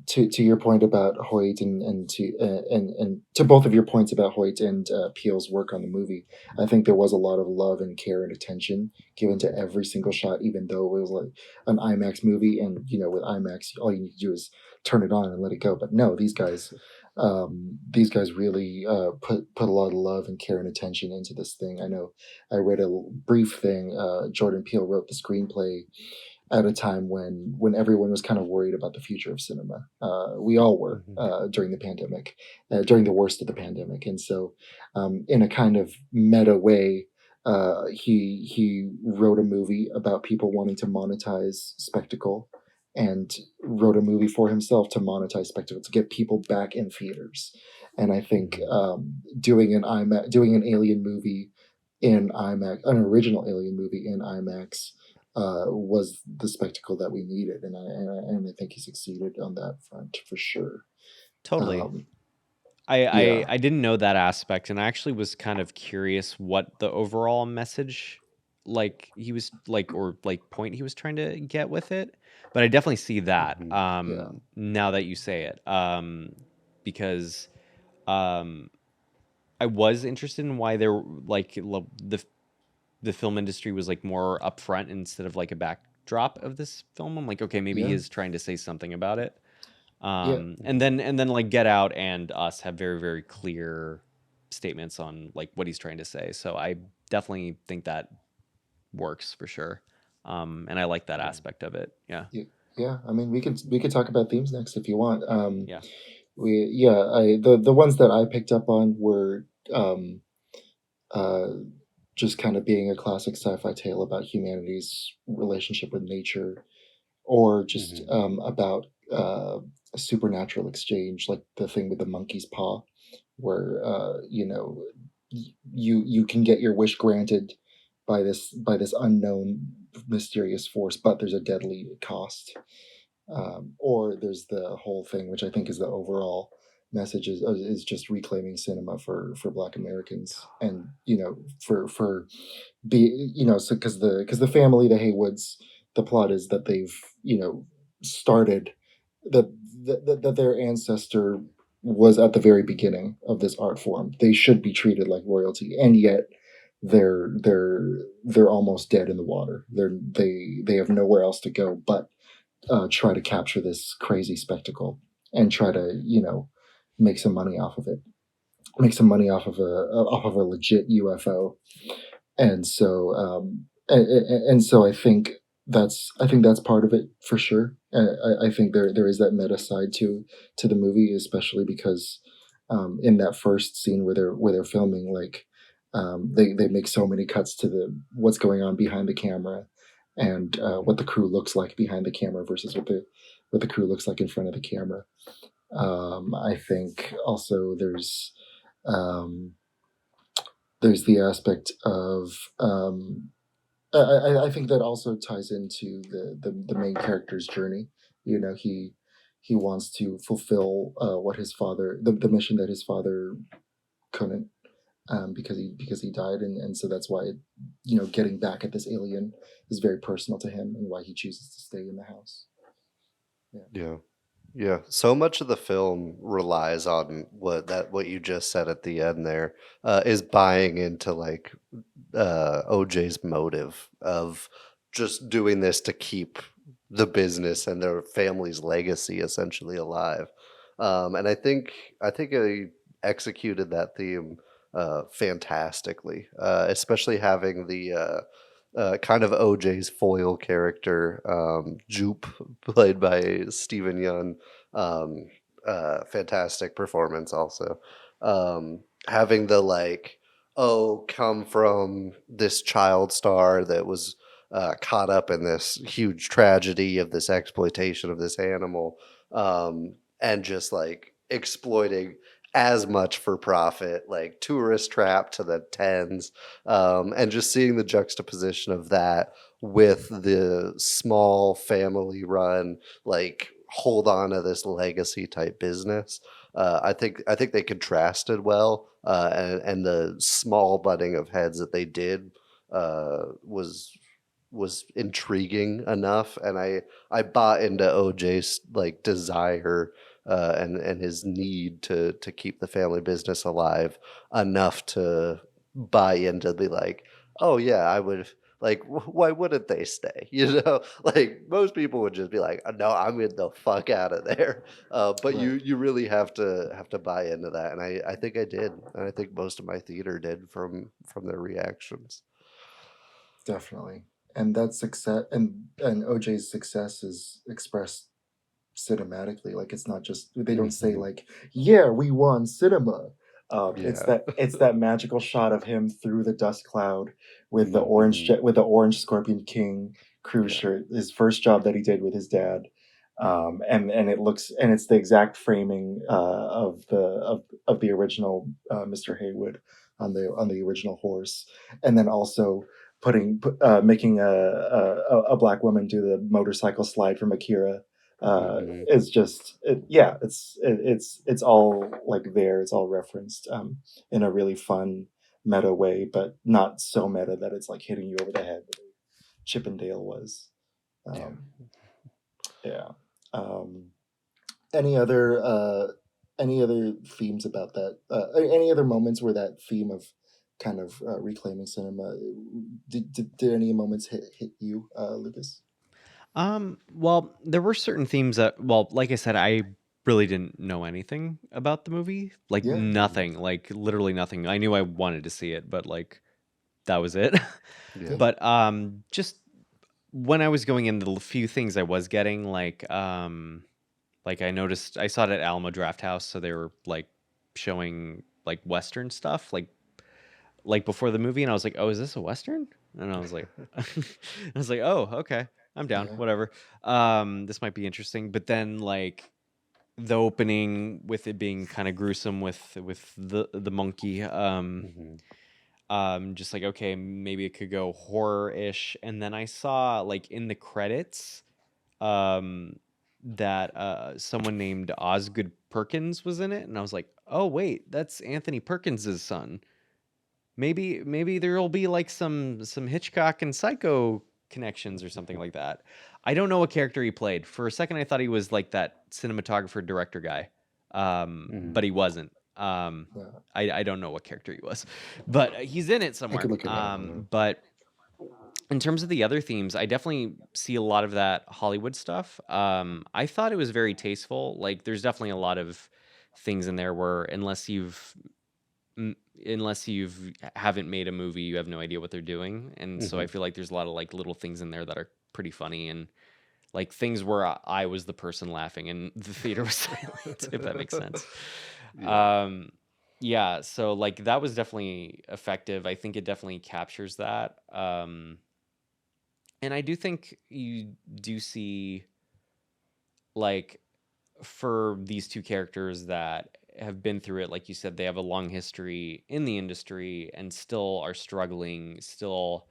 S7: to your point about Hoyt and to both of your points about Hoyt and Peele's work on the movie, I think there was a lot of love and care and attention given to every single shot, even though it was like an IMAX movie, and with IMAX, all you need to do is turn it on and let it go. But no, these guys really put a lot of love and care and attention into this thing. I know I read a brief thing. Jordan Peele wrote the screenplay at a time when everyone was kind of worried about the future of cinema. We all were during the pandemic, during the worst of the pandemic, and so in a kind of meta way, he wrote a movie about people wanting to monetize spectacle, and wrote a movie for himself to monetize spectacle to get people back in theaters. And I think doing an Alien movie in IMAX, an original Alien movie in IMAX, was the spectacle that we needed, and I think he succeeded on that front for sure.
S9: Totally.
S7: Um,
S9: I didn't know that aspect, and I actually was kind of curious what the overall message he was point he was trying to get with it. But I definitely see that now that you say it. Because I was interested in why there the film industry was more upfront instead of a backdrop of this film. I'm like, okay, maybe he is trying to say something about it. And then Get Out and Us have very, very clear statements on what he's trying to say. So I definitely think that works for sure. And I like that aspect of it. Yeah.
S7: Yeah. I mean, we could talk about themes next if you want.
S9: Yeah.
S7: The ones that I picked up on were uh, just kind of being a classic sci-fi tale about humanity's relationship with nature, or just about a supernatural exchange, like the thing with the monkey's paw, where you can get your wish granted by this unknown mysterious force, but there's a deadly cost. Or there's the whole thing, which I think is the overall message, is just reclaiming cinema for Black Americans, and for so because the family, the Haywoods, the plot is that they've started that that their ancestor was at the very beginning of this art form. They should be treated like royalty, and yet they're almost dead in the water. They have nowhere else to go but try to capture this crazy spectacle, and try to make some money off of it, make some money off of a legit UFO. And so and so I think that's part of it for sure. I think there is that meta side to the movie, especially because in that first scene where they're filming, they make so many cuts to the what's going on behind the camera, and what the crew looks like behind the camera versus what the crew looks like in front of the camera. I think also um, there's the aspect of I think that also ties into the main character's journey. He wants to fulfill what his father, the mission that his father couldn't, because he died, and so that's why getting back at this alien is very personal to him, and why he chooses to stay in the house.
S5: Yeah. So much of the film relies on what you just said at the end there, is buying into OJ's motive of just doing this to keep the business and their family's legacy essentially alive. And I think he executed that theme fantastically, especially having the kind of OJ's foil character, Jupe, played by Stephen Young. Um, Fantastic performance, also. Having the come from this child star that was caught up in this huge tragedy of this exploitation of this animal, and just exploiting as much for profit, like tourist trap to the tens, and just seeing the juxtaposition of that with the small family run, hold on to this legacy type business. I think they contrasted well, and the small butting of heads that they did was was intriguing enough, and I bought into OJ's like desire and his need to keep the family business alive enough to buy into be like, oh yeah, I would like why wouldn't they stay? You know, like most people would just be like, no, I'm getting the fuck out of there. But
S7: Right.
S5: you really have to buy into that, and I think I did, and I think most of my theater did from their reactions.
S7: Definitely. And that success and OJ's success is expressed cinematically. Like it's not just they don't say
S5: Mhm.
S7: like, yeah, we won cinema. It's
S5: Yeah.
S7: that magical shot of him through the dust cloud with the orange
S5: Mhm.
S7: with the orange Scorpion King crew
S5: Yeah.
S7: shirt. His first job that he did with his dad. And it looks and it's the exact framing of the original Mr. Haywood on the original horse, and then also making a black woman do the motorcycle slide from Akira
S5: Mhm.
S7: is just yeah, it's all like there, it's all referenced in a really fun meta way, but not so meta that it's like hitting you over the head the way Chippendale was.
S5: Yeah.
S7: um, yeah. um, any other any other themes about that, any other moments where that theme of kind of reclaiming cinema, did any moments hit you, Lucas?
S9: Well, there were certain themes that, well, like I said, I really didn't know anything about the movie. Like
S7: Yeah.
S5: Mhm.
S9: nothing, like literally nothing. I knew I wanted to see it, but like that was it.
S5: Yeah.
S7: Yeah.
S9: But just when I was going into the few things I was getting, like I noticed I saw it at Alamo Draft House, so they were like showing like Western stuff, like before the movie, and I was like, "Oh, is this a Western?" And I was like, I was like, "Oh, okay, I'm down,
S7: Yeah.
S9: whatever. This might be interesting." But then like the opening with it being kind of gruesome with the monkey,
S5: Mhm.
S9: just like okay, maybe it could go horror-ish, and then I saw like in the credits, um, that someone named Osgood Perkins was in it, and I was like, "Oh wait, that's Anthony Perkins's son." Maybe there'll be like some Hitchcock and Psycho connections or something like that. I don't know what character he played. For a second, I thought he was like that cinematographer director guy, but
S5: Mhm.
S9: he wasn't.
S7: Yeah.
S9: I don't know what character he was, but he's in it
S7: I could
S9: somewhere.
S7: look it up.
S9: But in terms of the other themes, I definitely see a lot of that Hollywood stuff. I thought it was very tasteful. Like, there's definitely a lot of things in there where m- unless you've haven't made a movie, you have no idea what they're doing. And so I
S5: Mhm.
S9: feel like there's a lot of like little things in there that are pretty funny and like things where I was the person laughing and the theater was silent, if that makes sense.
S5: Yeah.
S9: Um, yeah, so like that was definitely effective. I think it definitely captures that. And I do think you do see like for these two characters that have been through it, like you said, they have a long history in the industry and still are struggling, still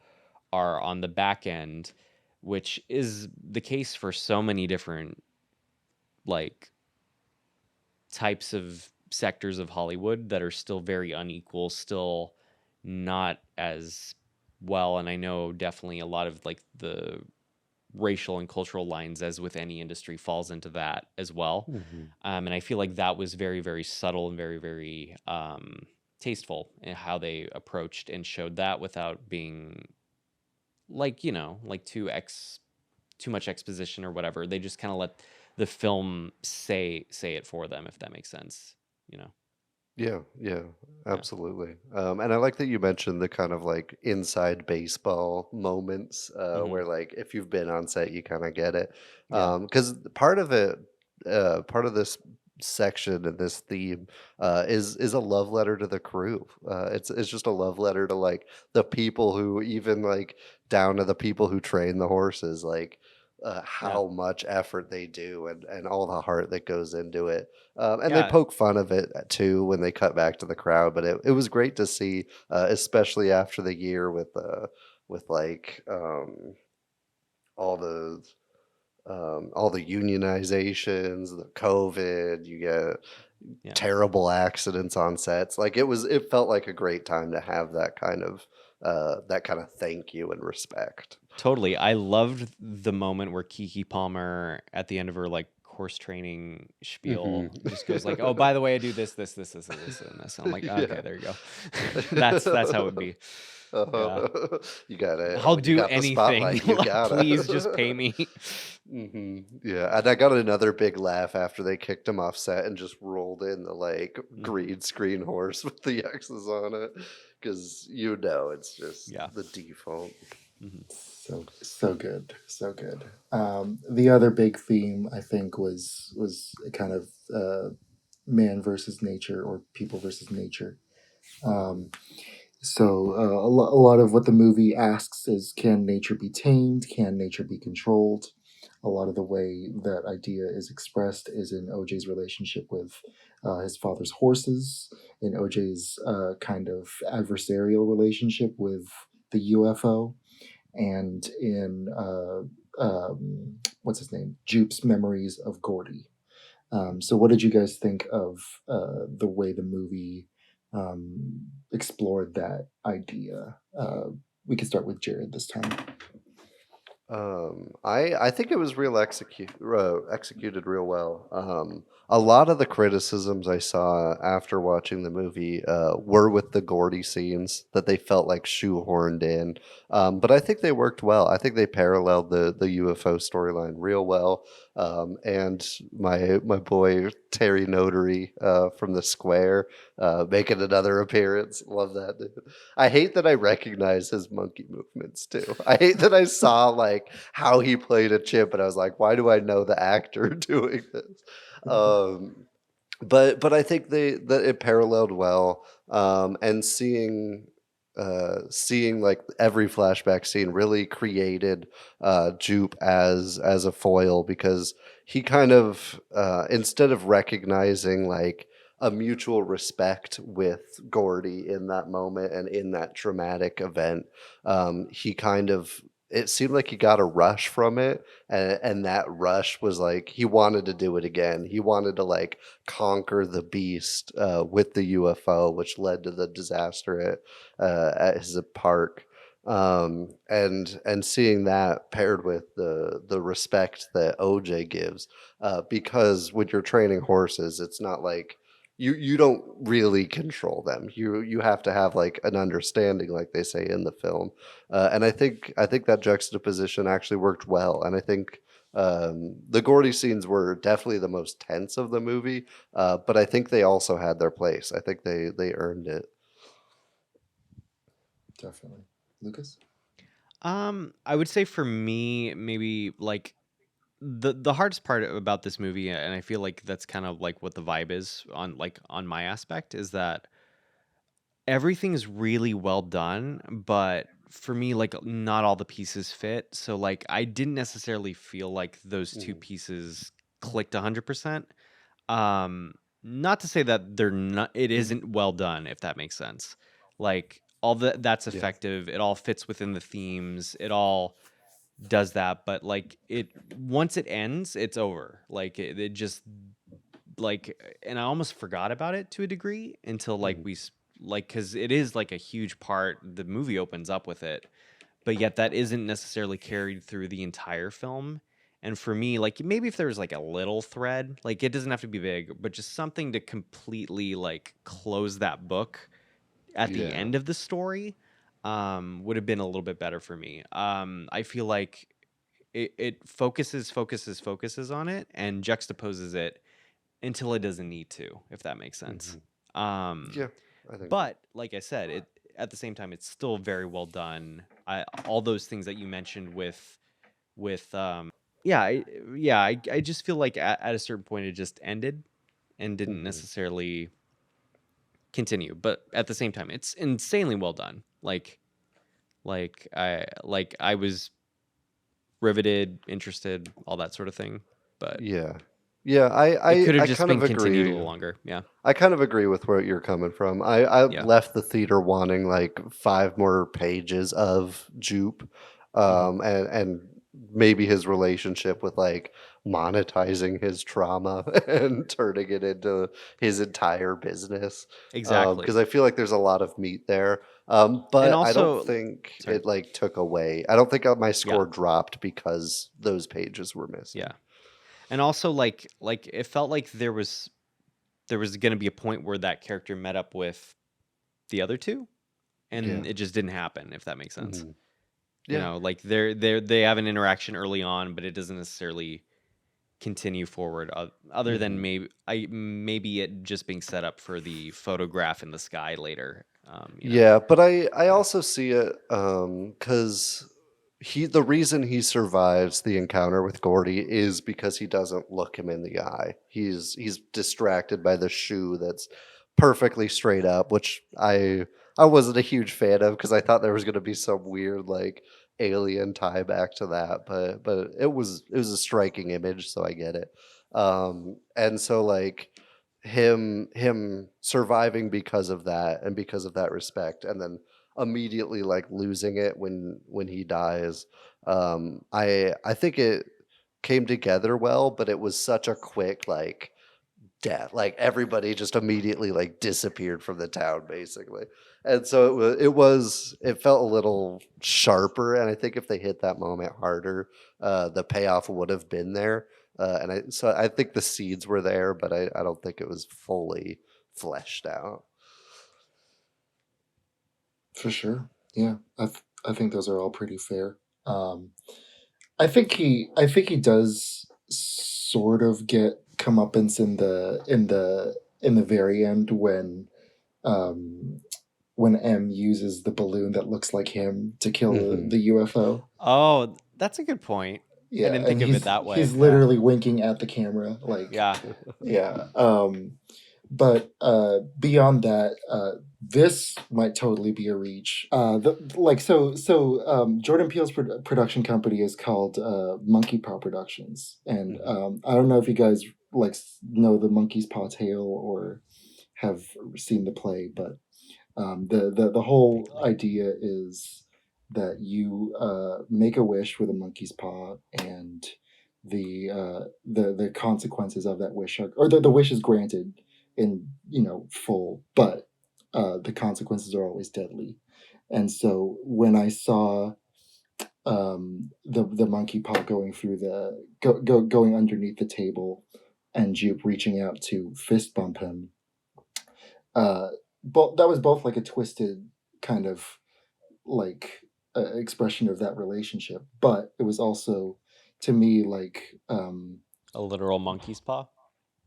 S9: are on the back end, which is the case for so many different like types of sectors of Hollywood that are still very unequal, still not as well. And I know definitely a lot of like the racial and cultural lines, as with any industry, falls into that as well.
S5: Mhm.
S9: And I feel like that was very, very subtle and very, very tasteful in how they approached and showed that without being like, like too much exposition or whatever. They just kind of let the film say it for them, if that makes sense. You know?
S5: Yeah, yeah,
S9: Yeah.
S5: absolutely. And I like that you mentioned the kind of like inside baseball moments
S9: Hmm.
S5: where like if you've been on set, you kind of get it.
S9: Yeah.
S5: Because part of it, part of this section and this theme is a love letter to the crew. It's just a love letter to like the people who even like down to the people who train the horses, like
S9: Yeah.
S5: how much effort they do and all the heart that goes into it. And they
S9: Yeah.
S5: poke fun of it too when they cut back to the crowd, but it was great to see, especially after the year with like all all the unionizations, the COVID, you get
S9: Yeah.
S5: terrible accidents on sets. Like it felt like a great time to have that kind of thank you and respect.
S9: Totally. I loved the moment where Kiki Palmer, at the end of her like horse training spiel, just goes like, "Oh, by the way, I do this, this, this, this, this, and this." And I'm like, "Okay,
S5: Yeah.
S9: there you go." That's how it would be. Yeah.
S5: You gotta
S9: I'll
S5: when you
S9: do
S5: got the
S9: anything.
S5: spotlight, you
S9: Like, please just
S5: gotta.
S9: pay me.
S5: Yeah, and I got another big laugh after they kicked him off set and just rolled in the like green screen horse with the X's on it, because it's just
S9: Yeah.
S5: the default.
S7: So good, so good. The other big theme I think was a kind of man versus nature or people versus nature. Um, a lot of what the movie asks is, can nature be tamed? Can nature be controlled? A lot of the way that idea is expressed is in OJ's relationship with his father's horses, in OJ's kind of adversarial relationship with the UFO, and in what's his name, Jupe's memories of Gordy. So, what did you guys think of the way the movie explored that idea? We can start with Jared this time.
S5: I think it was executed real well. A lot of the criticisms I saw after watching the movie were with the Gordy scenes that they felt like shoehorned in. But I think they worked well. I think they paralleled the UFO storyline real well. And my boy Terry Notary from the Square making another appearance. Love that dude. I hate that I recognize his monkey movements too. I hate that I saw like how he played a chimp, and I was like, why do I know the actor doing this? Um, but I think that it paralleled well, and seeing like every flashback scene really created Jupe as a foil, because he kind of instead of recognizing like a mutual respect with Gordy in that moment and in that traumatic event, he kind of, it seemed like he got a rush from it, and that rush was like he wanted to do it again. He wanted to like conquer the beast with the UFO, which led to the disaster at his park. And seeing that paired with the respect that OJ gives, because when you're training horses, it's not like you don't really control them. You have to have like an understanding, like they say in the film. And I think that juxtaposition actually worked well. And I think the Gordy scenes were definitely the most tense of the movie, but I think they also had their place. I think they earned it.
S7: Definitely, Lucas.
S9: I would say for me, maybe like the hardest part about this movie, and I feel like that's kind of like what the vibe is on my aspect, is that everything's really well done, but for me, like not all the pieces fit. So like I didn't necessarily feel like those two pieces clicked 100%. Not to say that they're not, it isn't well done, if that makes sense. Like that's
S5: Yeah.
S9: effective. It all fits within the themes. It all does that, but like it once it ends, it's over. Like it just like, and I almost forgot about it to a degree until like like, because it is like a huge part. The movie opens up with it, but yet that isn't necessarily carried through the entire film. And for me, like maybe if there was like a little thread, like it doesn't have to be big, but just something to completely like close that book at the
S5: Yeah.
S9: end of the story, would have been a little bit better for me. I feel like it focuses on it and juxtaposes it until it doesn't need to, if that makes sense.
S5: Yeah, I think so.
S9: But like I said, it at the same time, it's still very well done. All those things that you mentioned with yeah, I just feel like at a certain point it just ended and didn't necessarily continue. But at the same time, it's insanely well done. Like I was riveted, interested, all that sort of thing. But
S5: Yeah. Yeah,
S9: it could have
S5: I
S9: just
S5: kind
S9: been
S5: of
S9: continued a
S5: agree.
S9: little longer. Yeah.
S5: I kind of agree with where you're coming from. I
S9: Yeah.
S5: left the theater wanting like 5 more pages of Jupe, and maybe his relationship with like monetizing his trauma and turning it into his entire business.
S9: Exactly.
S5: Because I feel like there's a lot of meat there.
S9: And
S5: But I don't
S9: also,
S5: think
S9: sorry.
S5: it like took away. I don't think my
S9: Yeah.
S5: score dropped because those pages were missing.
S9: Yeah. And also like it felt like there was going to be a point where that character met up with the other two,
S5: Yeah.
S9: and it just didn't happen, if that makes sense.
S5: Mhm.
S9: You
S5: Yeah.
S9: know, like they have an interaction early on, but it doesn't necessarily continue forward other than
S5: Mhm.
S9: maybe it just being set up for the photograph in the sky later, you know.
S5: Yeah, but I
S9: Yeah.
S5: also see it because the reason he survives the encounter with Gordy is because he doesn't look him in the eye. He's distracted by the shoe that's perfectly straight up, which I wasn't a huge fan of because I thought there was going to be some weird like alien tie back to that, but it was a striking image, so I get it. And so like him surviving because of that and because of that respect and then immediately like losing it when he dies. I think it came together well, but it was such a quick like death. Like everybody just immediately like disappeared from the town basically. And so it felt a little sharper, and I think if they hit that moment harder, the payoff would have been there. I think the seeds were there, but I don't think it was fully fleshed out.
S7: For sure. Yeah, I think those are all pretty fair. Um, I think he does sort of get comeuppance in the very end um, when M uses the balloon that looks like him to kill
S5: Hmm.
S7: the UFO.
S9: Oh, that's a good point. I
S7: Yeah,
S9: didn't
S7: and
S9: think of it
S7: he's
S9: that way.
S7: he's
S9: Yeah.
S7: literally winking at the camera, like,
S9: Yeah.
S7: yeah. But beyond that, this might totally be a reach. Jordan Peele's production company is called Monkey Paw Productions, and
S5: Hmm.
S7: I don't know if you guys know the Monkey's Paw tale or have seen the play, but the whole idea is that you make a wish with a monkey's paw, and the consequences of that wish are, or the wish is granted in full, but the consequences are always deadly. And so when I saw the monkey paw going through going underneath the table, and Jupe reaching out to fist bump him, uh, that was both like a twisted kind of like expression of that relationship, but it was also to me like
S9: A literal monkey's paw.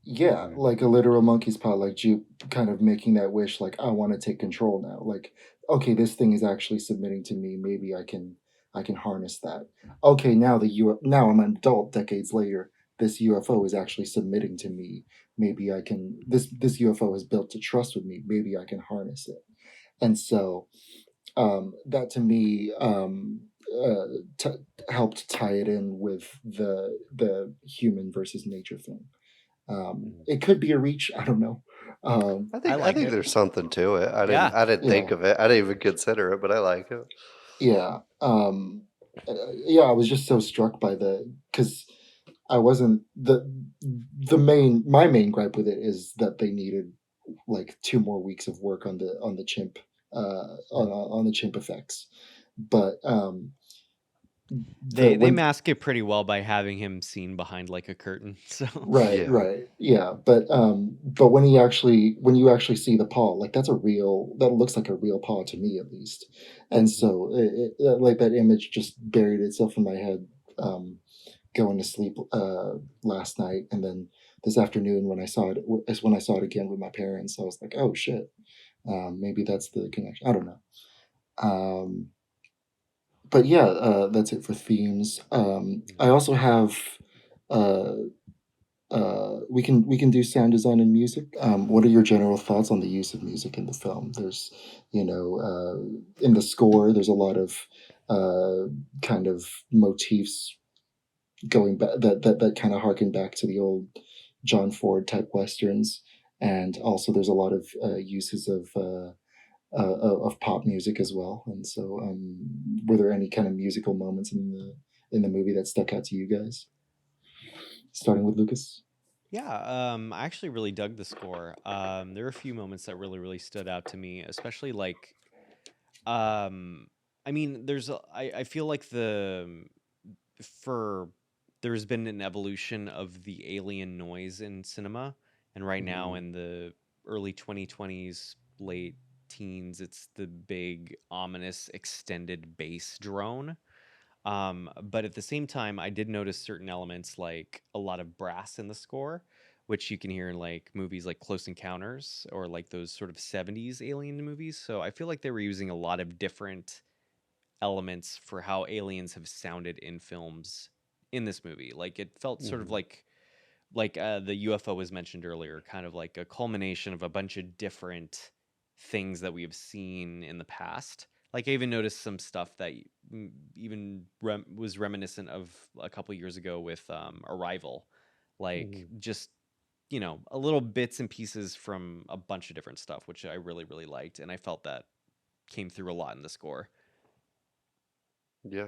S7: yeah,
S5: Hmm.
S7: like a literal monkey's paw, like Jupe kind of making that wish, like I want to take control now. Like, okay, this thing is actually submitting to me. Maybe I can harness that. Okay, now I'm an adult. Decades later, this UFO is actually submitting to me. Maybe I can. This UFO is built to trust with me. Maybe I can harness it. And so that to me t- helped tie it in with the human versus nature thing. It could be a reach. I don't know.
S5: I
S9: I
S5: think I
S9: like
S5: think
S9: it.
S5: there's something to it. I didn't
S9: Yeah.
S5: I didn't
S7: Yeah,
S5: think of it. I didn't even consider it, but I like it.
S7: yeah, yeah. I was just so struck by because I wasn't my main gripe with it is that they needed like 2 more weeks of work on the chimp on the chimp effects, but the
S9: They
S7: when
S9: mask it pretty well by having him seen behind like a curtain. So
S7: right,
S5: Yeah.
S7: right, yeah, but when you actually see the paw, like that looks like a real paw to me at least, and
S5: Hmm.
S7: so like that image just buried itself in my head, going to sleep last night, and then this afternoon when I saw it is when I saw it again with my parents. I was like, oh shit, maybe that's the connection. I don't know. Um, but yeah, that's it for themes. I also have. Uh, we can do sound design and music. What are your general thoughts on the use of music in the film? There's, in the score, there's a lot of kind of motifs going back that kind of harken back to the old John Ford type westerns, and also there's a lot of uses of pop music as well. And so, were there any kind of musical moments in the movie that stuck out to you guys? Starting with Lucas.
S9: Yeah, I actually really dug the score. There were a few moments that really stood out to me, especially like, um, I mean, I feel like for there's been an evolution of the alien noise in cinema, and right now in the early 2020s, late teens, it's the big ominous extended bass drone. But at the same time, I did notice certain elements like a lot of brass in the score, which you can hear in like movies like Close Encounters or like those sort of 70s alien movies. So I feel like they were using a lot of different elements for how aliens have sounded in films in this movie. Like it felt sort of like the UFO was mentioned earlier, kind of like a culmination of a bunch of different things that we have seen in the past. Like I even noticed some stuff that even was reminiscent of a couple years ago with Arrival, like just a little bits and pieces from a bunch of different stuff, which I really liked, and I felt that came through a lot in the score.
S5: Yeah.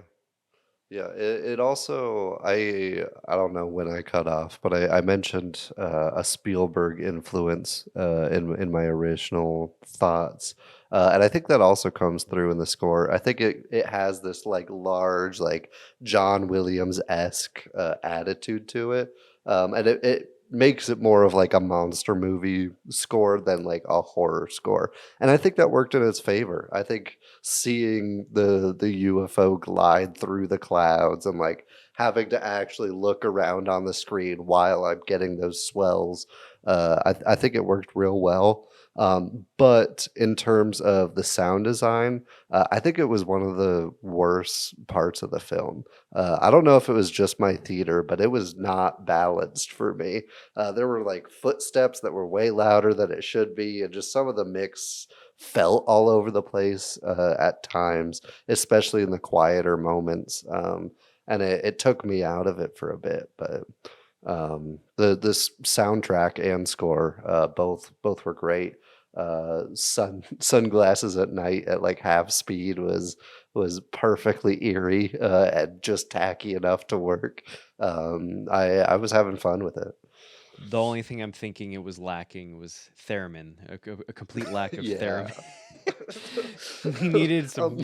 S5: Yeah, it also I don't know when I cut off, but I mentioned a Spielberg influence in my original thoughts, and I think that also comes through in the score. I think it has this like large like John Williams esque attitude to it, and it makes it more of like a monster movie score than like a horror score, and I think that worked in its favor. I think seeing the UFO glide through the clouds and like having to actually look around on the screen while I'm getting those swells. I think it worked real well. But in terms of the sound design, I think it was one of the worst parts of the film. I don't know if it was just my theater, but it was not balanced for me. There were like footsteps that were way louder than it should be, and just some of the mix felt all over the place at times, especially in the quieter moments. And it took me out of it for a bit. But this soundtrack and score both were great. Sunglasses at night at like half speed was perfectly eerie and just tacky enough to work. I was having fun with it.
S9: The only thing I'm thinking it was lacking was theremin, a complete lack of theremin.
S5: Yeah.
S9: We needed some.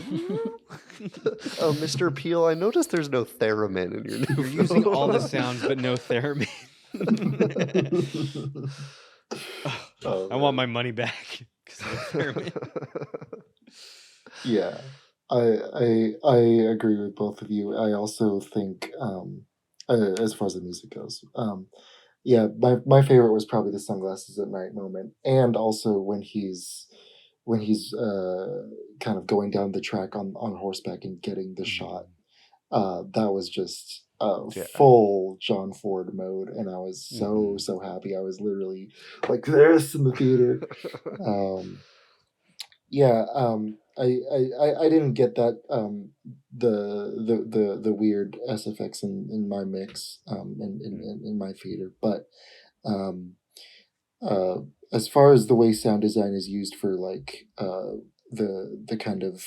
S5: Mr. Peel, I noticed there's no theremin in your new
S9: You're using all the
S5: film.
S9: sounds, but no theremin.
S7: Oh,
S9: I want
S7: man.
S9: my money back because no theremin.
S7: Yeah, I agree with both of you. I also think, as far as the music goes, yeah, my favorite was probably the sunglasses at night moment, and also when he's kind of going down the track on horseback and getting the shot. That was just
S5: Yeah.
S7: full John Ford mode, and I was so happy. I was literally like this in the theater. Um, yeah, I didn't get that the weird SFX in my mix in my theater, but um, uh, as far as the way sound design is used for like the kind of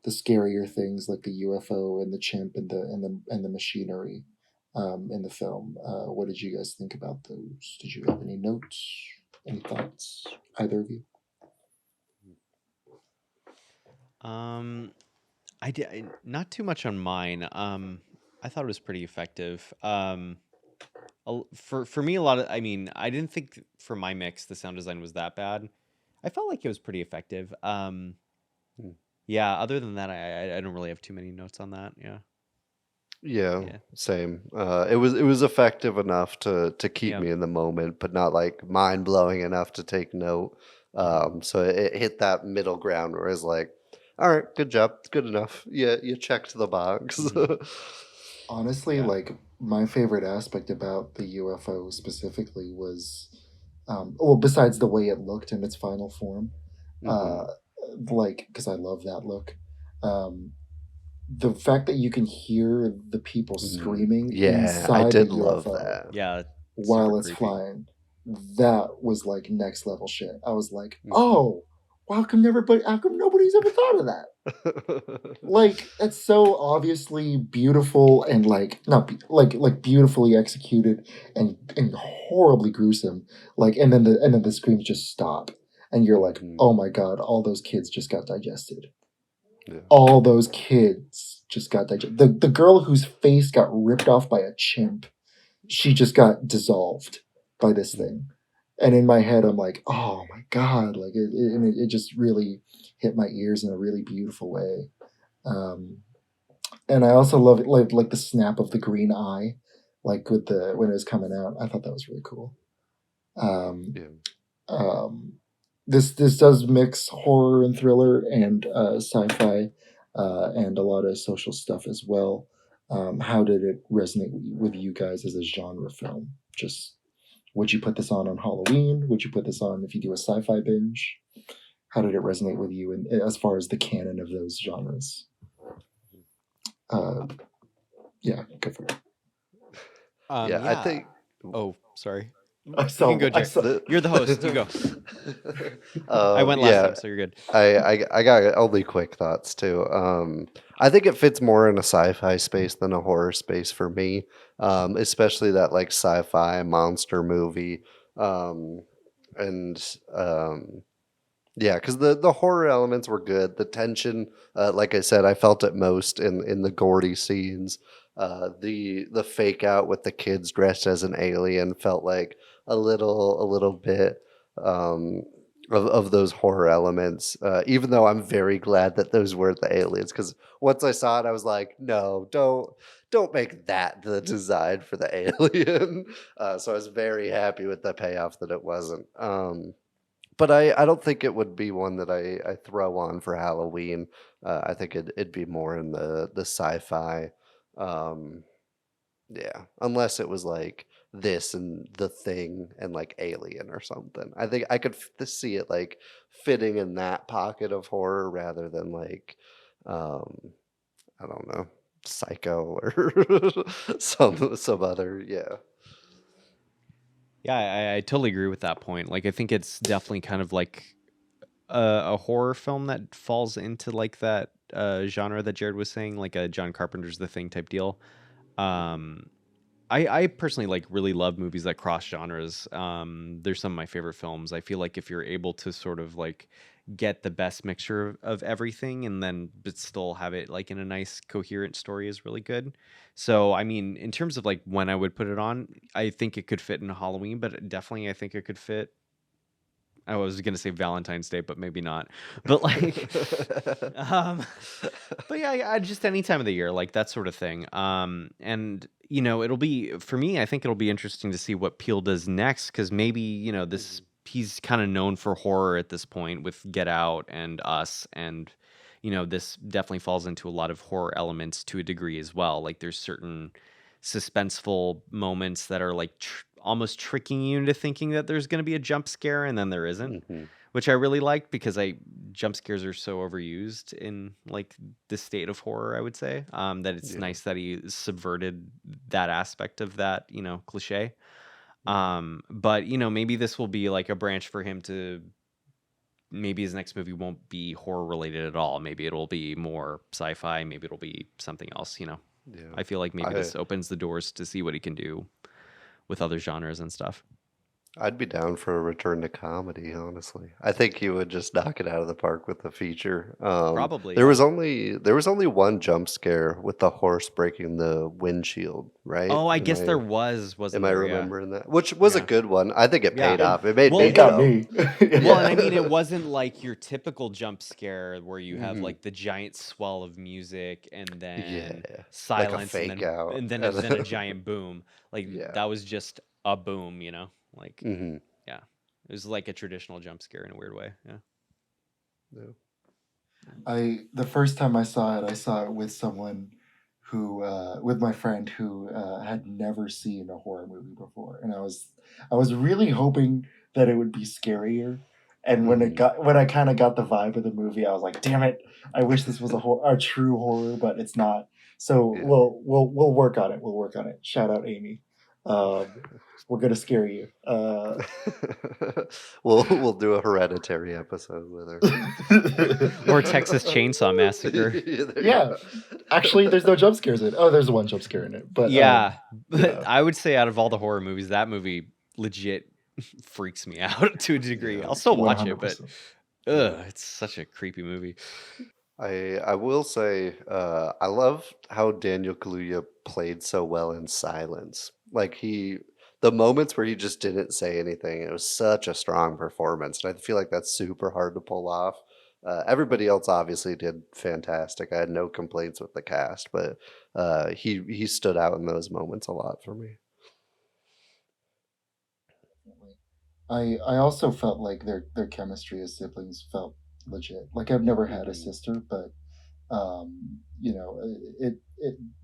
S7: the scarier things like the UFO and the chimp and the machinery in the film, what did you guys think about those? Did you have any notes, any thoughts, either of you?
S9: I did not too much on mine. I thought it was pretty effective. For me, a lot of. I mean, I didn't think for my mix the sound design was that bad. I felt like it was pretty effective.
S5: Hmm.
S9: Yeah. Other than that, I don't really have too many notes on that. Yeah.
S5: Yeah,
S9: Yeah.
S5: same. It was effective enough to keep
S9: Yeah.
S5: me in the moment, but not like mind blowing enough to take note. So it hit that middle ground where it's like, all right, good job, it's good enough. Yeah, you checked the box.
S7: Honestly,
S9: Yeah.
S7: like my favorite aspect about the UFO specifically was, well, besides the way it looked in its final form,
S5: hmm
S7: uh, like because I love that look. Um, the fact that you can hear the people screaming
S5: Yeah, I
S7: inside the
S5: did love
S7: UFO
S5: that.
S9: Yeah. Super
S7: while it's
S9: creepy.
S7: flying, that was like next level shit. I was like,
S5: hmm
S7: oh, Well, how come nobody's ever thought of that? Like, it's so obviously beautiful and like not like beautifully executed and horribly gruesome. Like, and then the screams just stop, and you're like, oh my god, all those kids just got digested.
S5: Yeah.
S7: All those kids just got digested. The girl whose face got ripped off by a chimp, she just got dissolved by this thing. And in my head, I'm like, oh my god, like it just really hit my ears in a really beautiful way. And I also love it, like the snap of the green eye, like with the when it was coming out. I thought that was really cool. Um,
S5: Yeah.
S7: this does mix horror and thriller and sci-fi and a lot of social stuff as well. How did it resonate with you guys as a genre film? Just would you put this on Halloween? Would you put this on if you do a sci-fi binge? How did it resonate with you in, as far as the canon of those genres? Yeah, go for it.
S5: Yeah, I think.
S9: Oh, sorry.
S7: I
S9: You
S7: saw.
S9: can go,
S7: I
S9: Jared.
S7: saw.
S9: You're the host. You go. I went last
S5: Yeah,
S9: time, so you're good.
S5: I got only quick thoughts too. I think it fits more in a sci-fi space than a horror space for me, especially that like sci-fi monster movie. Um, and Yeah, because the horror elements were good. The tension, like I said, I felt it most in the Gordy scenes. The fake out with the kids dressed as an alien felt like a little bit um, of those horror elements. Even though I'm very glad that those were the aliens, because once I saw it, I was like, no, don't make that the design for the alien. So I was very happy with the payoff that it wasn't. But I don't think it would be one that I throw on for Halloween. I think it'd be more in the sci-fi. Um, yeah, unless it was like this and The Thing and like Alien or something. I think I could see it like fitting in that pocket of horror rather than like um, I don't know, Psycho or some other. Yeah.
S9: Yeah, I totally agree with that point. Like, I think it's definitely kind of like a horror film that falls into like that genre that Jared was saying, like a John Carpenter's The Thing type deal. Um, I personally like really love movies that cross genres. They're some of my favorite films. I feel like if you're able to sort of like get the best mixture of everything and then but still have it like in a nice coherent story is really good. So I mean, in terms of like when I would put it on, I think it could fit in Halloween, but definitely I think it could fit. I was gonna say Valentine's Day, but maybe not. But like, um, but yeah, just any time of the year, like that sort of thing. And it'll be for me. I think it'll be interesting to see what Peele does next, because maybe this he's kind of known for horror at this point with Get Out and Us, and this definitely falls into a lot of horror elements to a degree as well. Like there's certain suspenseful moments that are like almost tricking you into thinking that there's going to be a jump scare, and then there isn't,
S5: Hmm.
S9: which I really like because jump scares are so overused in like the state of horror, I would say, that it's
S5: Yeah.
S9: nice that he subverted that aspect of that, cliche. But maybe this will be like a branch for him to maybe his next movie won't be horror related at all. Maybe it'll be more sci-fi, maybe it'll be something else,
S5: Yeah.
S9: I feel like maybe
S5: I
S9: this opens the doors to see what he can do with other genres and stuff.
S5: I'd be down for a return to comedy, honestly. I think he would just knock it out of the park with the feature.
S9: Probably,
S5: There
S9: yeah.
S5: was only one jump scare with the horse breaking the windshield, right?
S9: Oh, I guess there was,
S5: Am
S9: wasn't
S5: I
S9: there? Yeah.
S5: remembering that? Which was a
S9: Yeah.
S5: good one. I think it paid
S9: Yeah.
S5: off. It made
S9: Well,
S5: me
S7: It got
S5: go.
S7: me.
S9: Well, and I mean, it wasn't like your typical jump scare where you have
S5: Mhm.
S9: like the giant swell of music and
S5: Yeah,
S9: then
S5: like a
S9: silence
S5: fake out.
S9: and then a giant boom. Like
S5: Yeah.
S9: that was just a boom, Like
S5: Hmm.
S9: yeah, it was like a traditional jump scare in a weird way. Yeah.
S7: The first time I saw it with someone who with my friend who had never seen a horror movie before, and I was really hoping that it would be scarier. And when I kind of got the vibe of the movie, I was like, "Damn it! I wish this was a true horror, but it's not." So
S5: Yeah.
S7: we'll work on it. We'll work on it. Shout out Amy. We're gonna scare you.
S5: We'll do a Hereditary episode with her.
S9: Or Texas Chainsaw Massacre.
S7: Yeah. Actually, there's no jump scares in it. Oh, there's one jump scare in it. But
S9: Yeah, but
S7: yeah.
S9: I would say out of all the horror movies, that movie legit freaks me out to a degree. I'll still watch it, but
S7: 100%.
S9: it's such a creepy movie.
S5: I will say I love how Daniel Kaluuya played so well in silence. Like the moments where he just didn't say anything, it was such a strong performance, and I feel like that's super hard to pull off. Everybody else obviously did fantastic. I had no complaints with the cast, but he stood out in those moments a lot for me.
S7: I also felt like their chemistry as siblings felt legit. Like I've never had a
S5: Mhm.
S7: sister, but you know,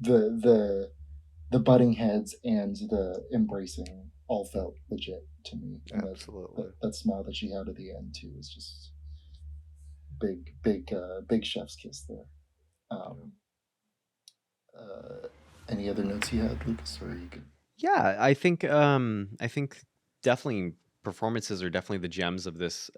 S7: the butting heads and the embracing all felt legit to me. And
S5: Absolutely.
S7: that smile that she had at the end too was just big chef's kiss there. Any other notes you had, Lucas, or you could?
S9: Yeah, I think definitely performances are definitely the gems of this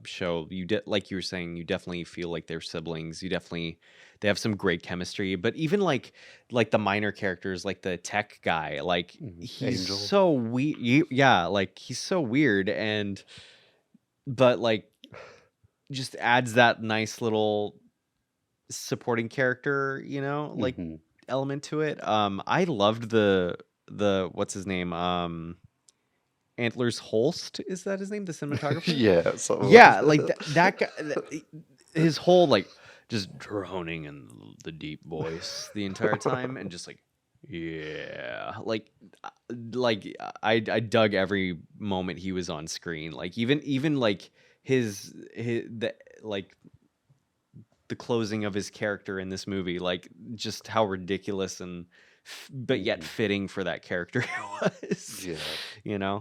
S9: show. Like you were saying, you definitely feel like they're siblings. They have some great chemistry. But even like the minor characters, like the tech guy, like he's
S5: Angel.
S9: so weird. Yeah, like he's so weird, but like just adds that nice little supporting character, like
S5: Mhm.
S9: element to it. I loved the what's his name? Antlers Holst, is that his name? The cinematographer?
S5: Yeah, something
S9: Yeah,
S5: like
S9: like that guy, his whole like just droning in the deep voice the entire time, and just like yeah, I dug every moment he was on screen. Like even like the closing of his character in this movie, like just how ridiculous and but yet fitting for that character it was.
S5: Yeah.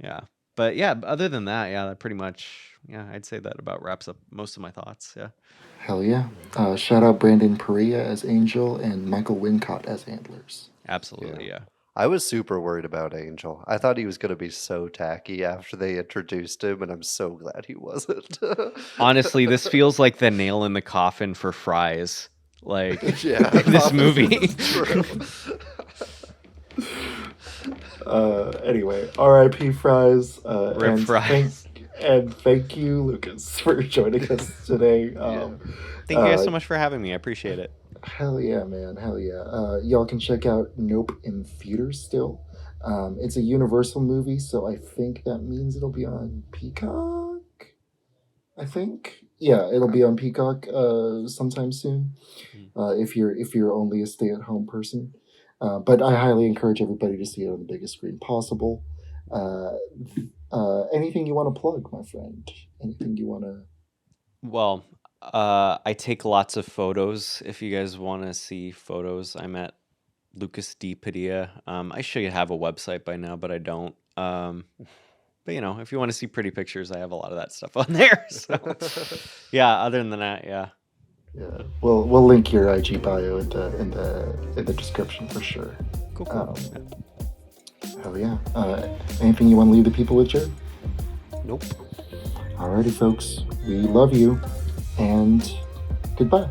S9: Yeah. But yeah, other than that, yeah, that pretty much, yeah, I'd say that about wraps up most of my thoughts. Yeah.
S7: Hell yeah! Shout out Brandon Perea as Angel and Michael Wincott as Antlers.
S9: Absolutely. Yeah.
S5: I was super worried about Angel. I thought he was going to be so tacky after they introduced him, and I'm so glad he wasn't.
S9: Honestly, this feels like the nail in the coffin for Fries. Like
S5: Yeah,
S9: this movie.
S5: It's true.
S7: Anyway, R.I.P. Fries.
S9: Rip Fries.
S7: Thank you, Lucas, for joining us today.
S9: Thank you guys so much for having me. I appreciate it.
S7: Hell yeah, man. Hell yeah. Y'all can check out Nope in theaters still. It's a Universal movie, so I think that means it'll be on Peacock. I think. Yeah, it'll be on Peacock sometime soon. If you're only a stay-at-home person. But I highly encourage everybody to see it on the biggest screen possible. Anything you want to plug, my friend? Anything you want to?
S9: Well, I take lots of photos. If you guys want to see photos, I'm at Lucas D. Padilla. I should have a website by now, but I don't. But if you want to see pretty pictures, I have a lot of that stuff on there. So yeah, other than that, yeah.
S7: Yeah, we'll link your IG bio in the description for sure.
S9: Cool.
S7: Hell yeah. Anything you want to leave the people with, Jared?
S5: Nope.
S7: Alrighty, folks. We love you, and goodbye.